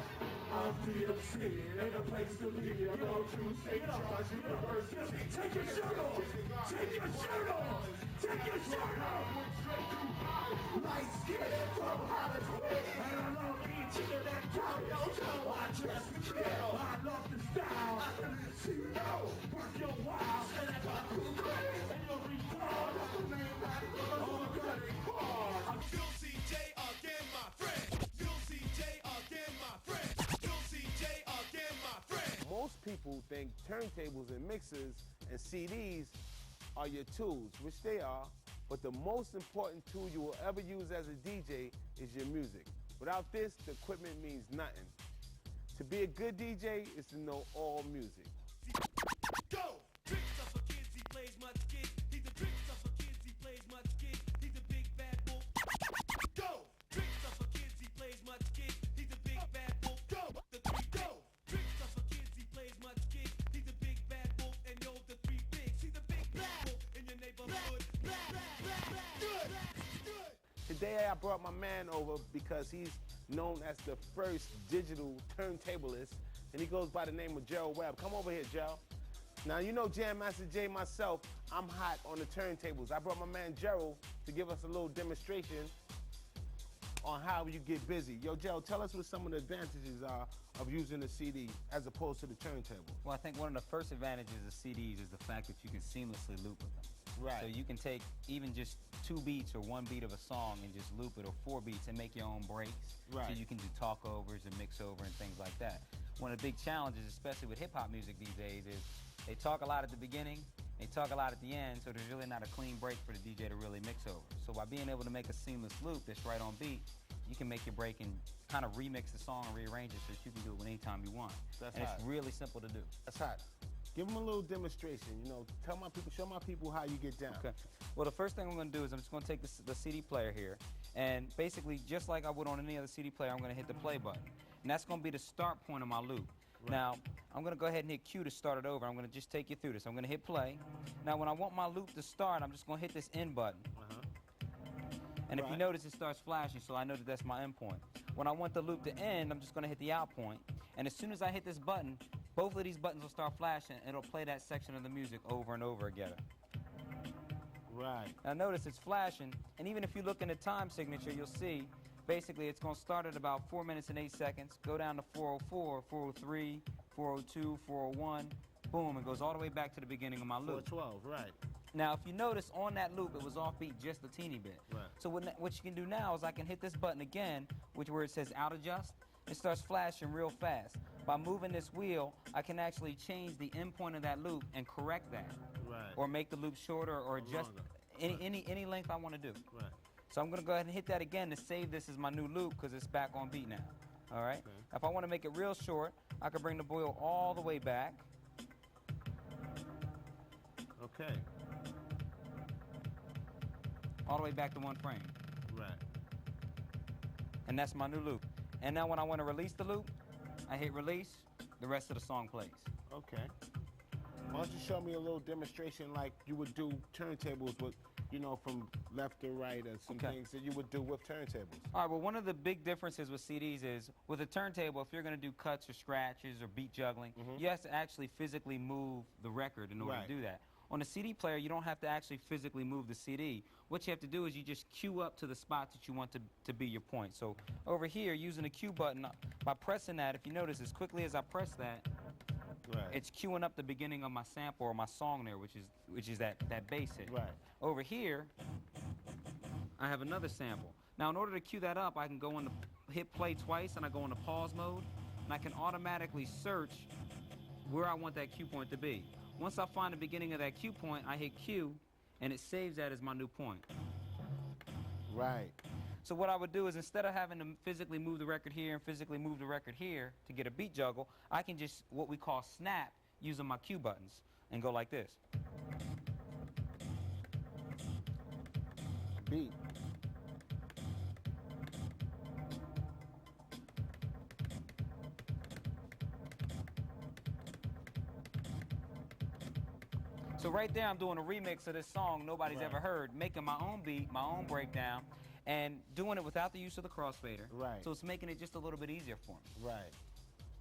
I'm DMC, ain't a place to be. Yo, true state charge, university. Take your shirt off. Take your shirt off. Take your shirt off. Light skin from Hollywood. And I love eating that Yo, I dress the kill. I love the style. I see you know. Work your wild. And if I do great, and you'll retard. That's the name that goes on the credit card. I'm Phil CJ again, my friend. Phil CJ again, my friend. Most people think turntables and mixers and CDs are your tools, which they are, but the most important tool you will ever use as a DJ is your music. Without this, the equipment means nothing. To be a good DJ is to know all music. Go! Tricks up for kids, he plays much gigs. He's a tricks up for kids, he plays much gigs. He's a big bad wolf. Go! Tricks up for kids, he plays much gigs. He's a big bad wolf. Go! The three go! Tricks up for kids, he plays much gigs. He's a big bad wolf, and yo, the three bigs. He's a big bad wolf in your neighborhood. Good! Good! Today I brought my man over because he's known as the first digital turntablist, and he goes by the name of Gerald Webb. Come over here, Gerald. Now, you know Jam Master Jay myself, I'm hot on the turntables. I brought my man Gerald to give us a little demonstration on how you get busy. Yo, Gerald, tell us what some of the advantages are of using a CD as opposed to the turntable. Well, I think one of the first advantages of CDs is the fact that you can seamlessly loop with them. Right. So you can take even just 2 beats or 1 beat of a song and just loop it, or 4 beats and make your own breaks. Right. So you can do talkovers and mix over and things like that. One of the big challenges, especially with hip-hop music these days, is they talk a lot at the beginning, they talk a lot at the end, so there's really not a clean break for the DJ to really mix over. So by being able to make a seamless loop that's right on beat, you can make your break and kind of remix the song and rearrange it so that you can do it anytime you want. That's and hot. It's really simple to do. That's hot. Give them a little demonstration, you know, tell my people, show my people how you get down. Okay. Well, the first thing I'm going to do is I'm just going to take the CD player here, and basically, just like I would on any other CD player, I'm going to hit the play button. And that's going to be the start point of my loop. Right. Now, I'm going to go ahead and hit Q to start it over. I'm going to just take you through this. I'm going to hit play. Now, when I want my loop to start, I'm just going to hit this end button. And if you notice, it starts flashing, so I know that that's my end point. When I want the loop to end, I'm just going to hit the out point. And as soon as I hit this button, both of these buttons will start flashing, and it'll play that section of the music over and over again. Right. Now notice it's flashing, and even if you look in the time signature, you'll see basically it's going to start at about 4 minutes and 8 seconds, go down to 404, 403, 402, 401, boom, it goes all the way back to the beginning of my loop. 412, right. Now, if you notice, on that loop, it was offbeat just a teeny bit. Right. So what you can do now is I can hit this button again, where it says out adjust. It starts flashing real fast. By moving this wheel, I can actually change the endpoint of that loop and correct that. Right. Or make the loop shorter or adjust any length I want to do. Right. So I'm going to go ahead and hit that again to save this as my new loop because it's back on beat now. All right? Okay. If I want to make it real short, I can bring the wheel all the way back. Okay. All the way back to 1 frame. Right. And that's my new loop. And now when I want to release the loop, I hit release, the rest of the song plays. Okay. Why don't you show me a little demonstration like you would do turntables with, you know, from left to right or some things that you would do with turntables? All right, well, one of the big differences with CDs is with a turntable, if you're going to do cuts or scratches or beat juggling, you have to actually physically move the record in order to do that. On a CD player, you don't have to actually physically move the CD. What you have to do is you just cue up to the spot that you want to be your point. So over here, using the cue button, by pressing that, if you notice, as quickly as I press that, it's queuing up the beginning of my sample or my song there, which is that bass hit. Right. Over here, I have another sample. Now, in order to cue that up, I can go into hit play twice, and I go into pause mode, and I can automatically search where I want that cue point to be. Once I find the beginning of that cue point, I hit Q, and it saves that as my new point. Right. So what I would do is instead of having to physically move the record here and physically move the record here to get a beat juggle, I can just, what we call snap, using my cue buttons, and go like this. Beat. So right there, I'm doing a remix of this song nobody's ever heard, making my own beat, my own breakdown, and doing it without the use of the crossfader. Right. So it's making it just a little bit easier for me. Right.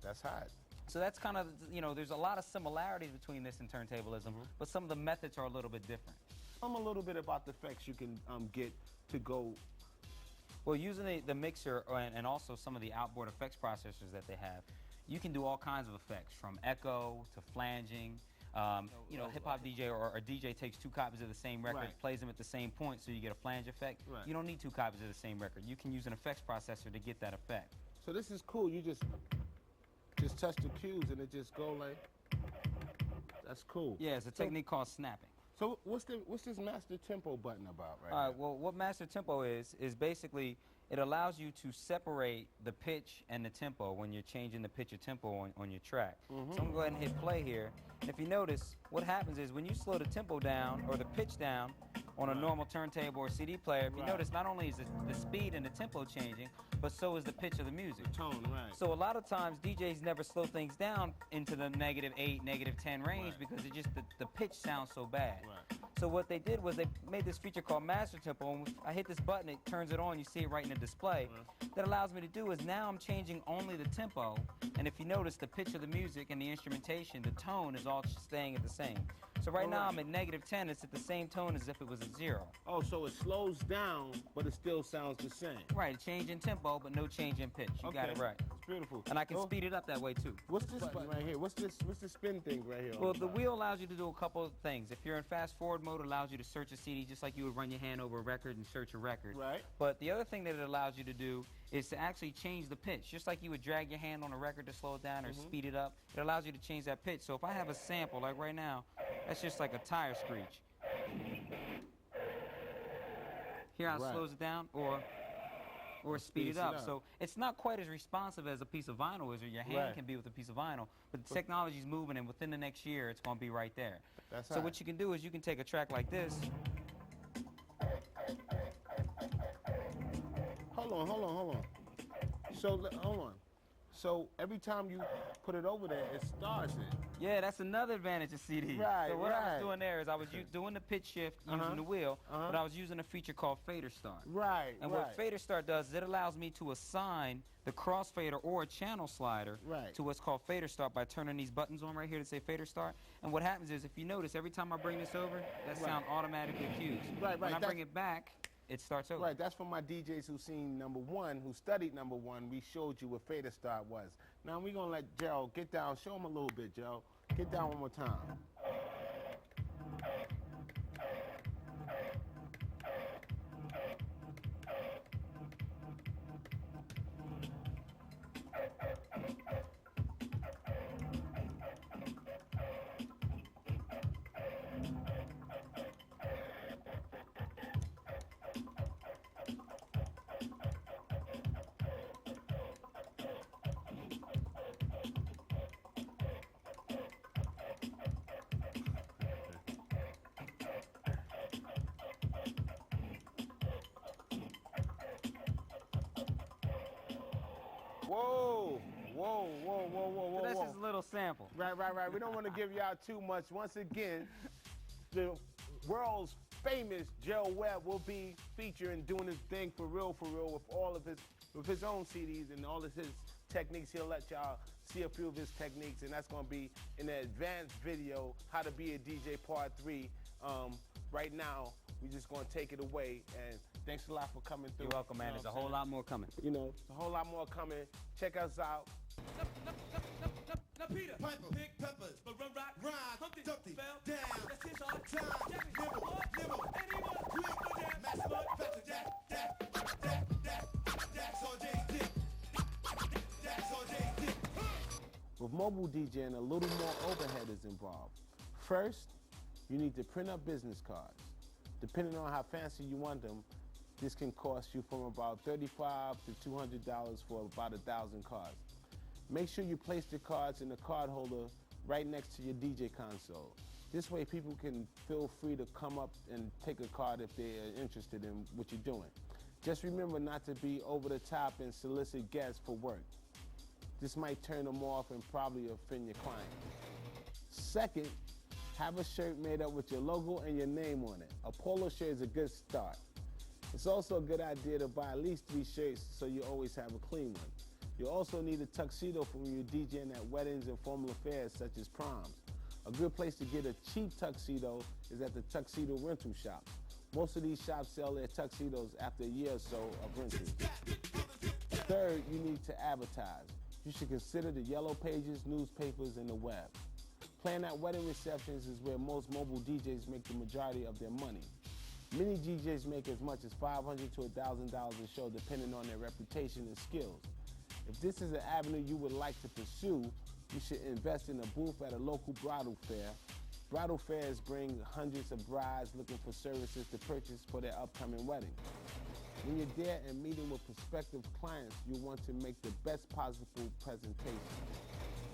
That's hot. So that's kind of, you know, there's a lot of similarities between this and turntablism, but some of the methods are a little bit different. Tell me a little bit about the effects you can get to go. Well, using the mixer and also some of the outboard effects processors that they have, you can do all kinds of effects, from echo to flanging. You know, a hip-hop DJ or a DJ takes 2 copies of the same record, plays them at the same point, so you get a flange effect. Right. You don't need 2 copies of the same record. You can use an effects processor to get that effect. So this is cool. You just touch the cues and it just go like. That's cool. Yeah, it's a technique called snapping. So what's this master tempo button about right All now? right, well, what master tempo is basically it allows you to separate the pitch and the tempo when you're changing the pitch or tempo on your track. So I'm going to go ahead and hit play here. And if you notice, what happens is when you slow the tempo down or the pitch down on a normal turntable or CD player, if you notice, not only is the speed and the tempo changing, but so is the pitch of the music. Tone, right. So a lot of times DJs never slow things down into the -8, -10 range because it just the pitch sounds so bad. Right. So what they did was they made this feature called Master Tempo, and I hit this button, it turns it on, you see it right in the display. That allows me to do is now I'm changing only the tempo, and if you notice the pitch of the music and the instrumentation, the tone is all staying at the same. So right now I'm at -10, it's at the same tone as if it was a 0. Oh, so it slows down, but it still sounds the same. Right, change in tempo, but no change in pitch. You got it right. It's beautiful. And I can speed it up that way too. What's this button right here? What's this spin thing right here? Well, the wheel allows you to do a couple of things. If you're in fast forward mode, it allows you to search a CD just like you would run your hand over a record and search a record. Right. But the other thing that it allows you to do is to actually change the pitch. Just like you would drag your hand on a record to slow it down or speed it up, it allows you to change that pitch. So if I have a sample, like right now, that's just like a tire screech. Hear how it slows it down or speed it up. So it's not quite as responsive as a piece of vinyl is, or your hand can be with a piece of vinyl, but the technology's moving, and within the next year, it's going to be right there. So what you can do is you can take a track like this. Hold on. So, hold on. So every time you put it over there, it starts it. Yeah, that's another advantage of CD. Right, so what I was doing there is I was doing the pitch shift using the wheel, but I was using a feature called Fader Start. Right, And what Fader Start does is it allows me to assign the crossfader or a channel slider to what's called Fader Start by turning these buttons on right here to say Fader Start. And what happens is, if you notice, every time I bring this over, that sound automatically cues. When I bring it back, it starts over. Right, that's for my DJs who seen #1, who studied #1. We showed you what Fader Start was. Now we're gonna let Gerald get down, show him a little bit, Gerald. Get down one more time. Whoa, whoa, whoa, whoa, whoa, whoa, So that's whoa. just a little sample. Right. We don't want to give y'all too much. Once again, the world's famous Joe Webb will be featuring doing his thing for real with all of his own CDs and all of his techniques. He'll let y'all see a few of his techniques, and that's going to be in the advanced video, How to Be a DJ Part 3. Right now, we're just going to take it away, and thanks a lot for coming through. You're welcome, man. There's a whole lot more coming. You know, there's a whole lot more coming. Check us out. Now Peter, Piper, Big Peppers, but Run Rock, Rhyme, Humpty, Dumpty, fell down. That's his hard time. Jack, nibble, and he was quick for that. Max Mud, Factor, Dax on Jay's dick. Dax on Jay's dick. With mobile DJing, a little more overhead is involved. First, you need to print up business cards. Depending on how fancy you want them, this can cost you from about $35 to $200 for about 1,000 cards. Make sure you place the cards in the card holder right next to your DJ console. This way people can feel free to come up and take a card if they're interested in what you're doing. Just remember not to be over the top and solicit guests for work. This might turn them off and probably offend your client. Second, have a shirt made up with your logo and your name on it. A polo shirt is a good start. It's also a good idea to buy at least 3 shirts so you always have a clean one. You also need a tuxedo for when you're DJing at weddings and formal affairs such as proms. A good place to get a cheap tuxedo is at the tuxedo rental shop. Most of these shops sell their tuxedos after a year or so of rental. Third, you need to advertise. You should consider the yellow pages, newspapers, and the web. Playing at wedding receptions is where most mobile DJs make the majority of their money. Many DJs make as much as $500 to $1,000 a show depending on their reputation and skills. If this is an avenue you would like to pursue, you should invest in a booth at a local bridal fair. Bridal fairs bring hundreds of brides looking for services to purchase for their upcoming wedding. When you're there and meeting with prospective clients, you want to make the best possible presentation.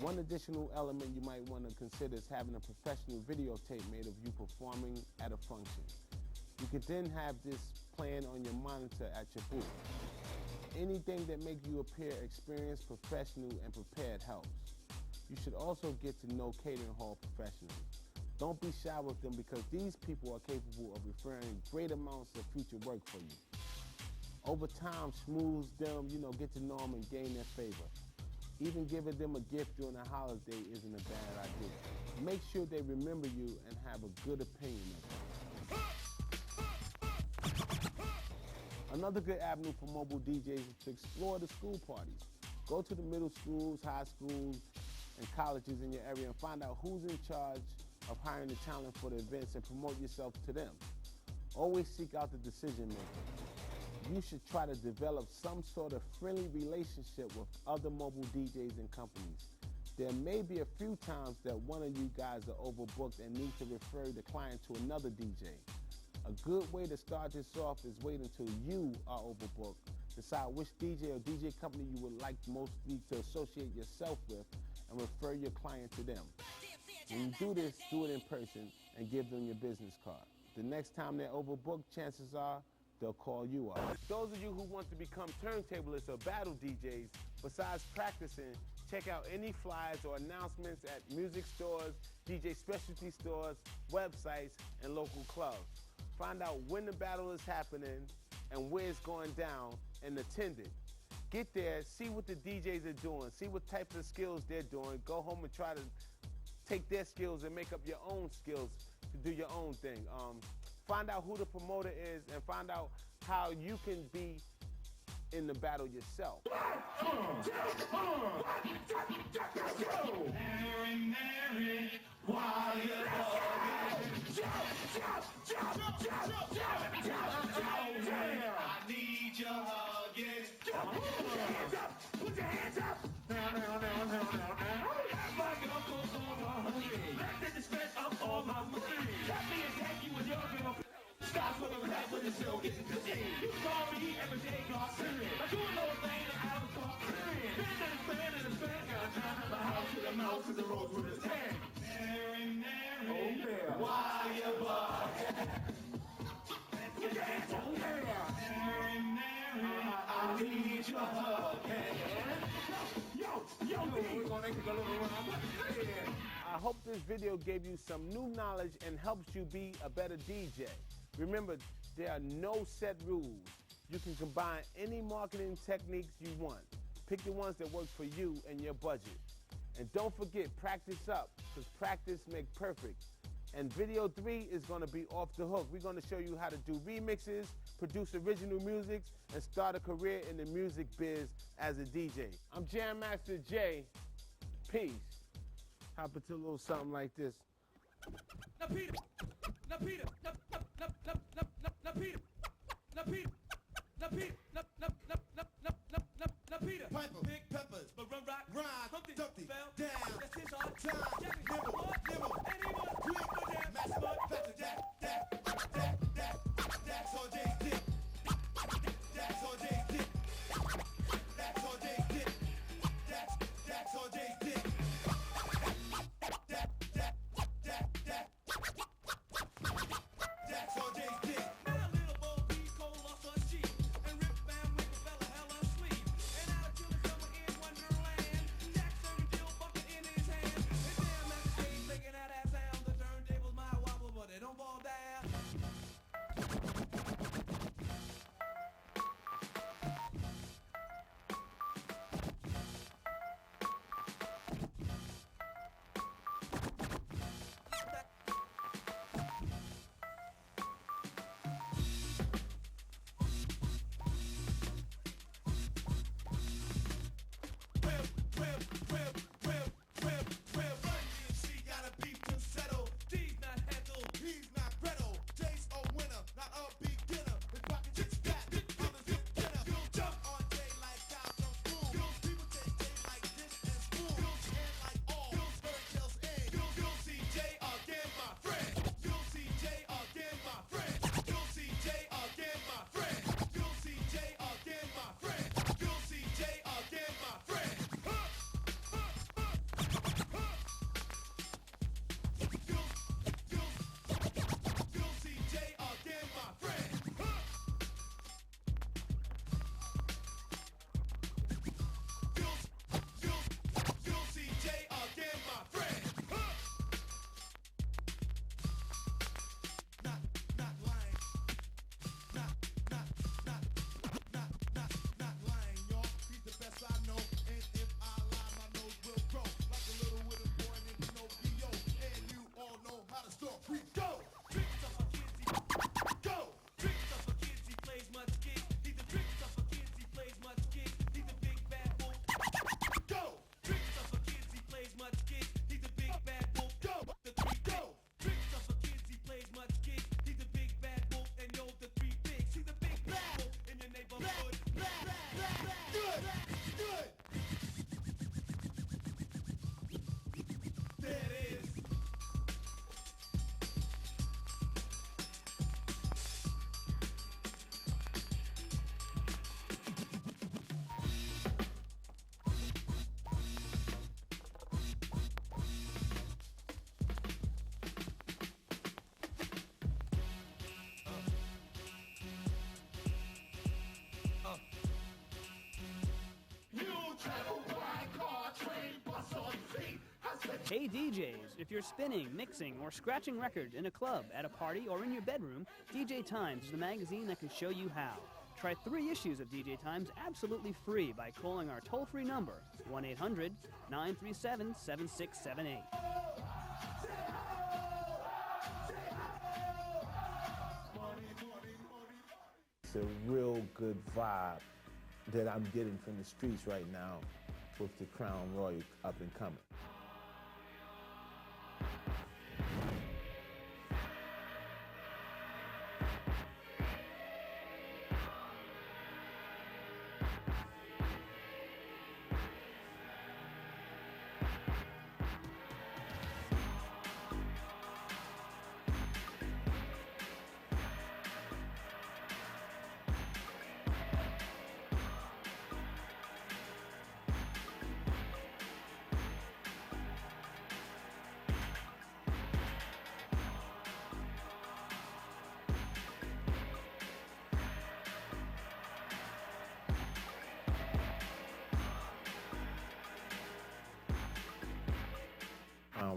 One additional element you might want to consider is having a professional videotape made of you performing at a function. You can then have this playing on your monitor at your booth. Anything that makes you appear experienced, professional, and prepared helps. You should also get to know catering hall professionals. Don't be shy with them because these people are capable of referring great amounts of future work for you. Over time, schmooze them, get to know them and gain their favor. Even giving them a gift during a holiday isn't a bad idea. Make sure they remember you and have a good opinion of you. Another good avenue for mobile DJs is to explore the school parties. Go to the middle schools, high schools, and colleges in your area and find out who's in charge of hiring the talent for the events and promote yourself to them. Always seek out the decision maker. You should try to develop some sort of friendly relationship with other mobile DJs and companies. There may be a few times that one of you guys are overbooked and need to refer the client to another DJ. A good way to start this off is wait until you are overbooked. Decide which DJ or DJ company you would like mostly to associate yourself with and refer your client to them. When you do this, do it in person and give them your business card. The next time they're overbooked, chances are they'll call you up. Those of you who want to become turntablists or battle DJs, besides practicing, check out any flyers or announcements at music stores, DJ specialty stores, websites, and local clubs. Find out when the battle is happening and where it's going down and attend it. Get there, see what the DJs are doing, see what types of skills they're doing, go home and try to take their skills and make up your own skills to do your own thing. Find out who the promoter is and find out how you can be in the battle yourself. Mary, Mary. house is a rose with his hand. Oh yeah. Why you bar? Dance, oh yeah. I need your hug. Yo, we're gonna make it a little rhyme. I hope this video gave you some new knowledge and helps you be a better DJ. Remember, there are no set rules. You can combine any marketing techniques you want. Pick the ones that work for you and your budget. And don't forget, practice up, because practice makes perfect. And video 3 is going to be off the hook. We're going to show you how to do remixes, produce original music, and start a career in the music biz as a DJ. I'm Jam Master Jay. Peace. Hop into a little something like this. Now Peter, now Peter, now Peter, now Peter, now Peter, now Peter. Piper, Big Peppers, but run rock, rhyme, Humpty, Dumpty, fell down. That's his hard time. Nibble, anyone, click for them. Master, Patrick, that's all Jay's dick. That's all Jay's dick. That's all Jay's dick. That's all Jay's dick. That's all Jay's dick. Little Bo Peep, Cole lost her sheep, and Rip Van Winkle fell a hell of sleep. And out till the summer in Wonderland, Jack serving Jill bucket in his hand. And damn at the stage making out that sound. The turntables might wobble, but they don't fall down. Hey DJs, if you're spinning, mixing, or scratching records in a club, at a party, or in your bedroom, DJ Times is the magazine that can show you how. Try 3 issues of DJ Times absolutely free by calling our toll-free number, 1-800-937-7678. It's a real good vibe that I'm getting from the streets right now with the Crown Royal up and coming.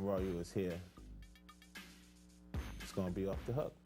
Royal is here, it's going to be off the hook.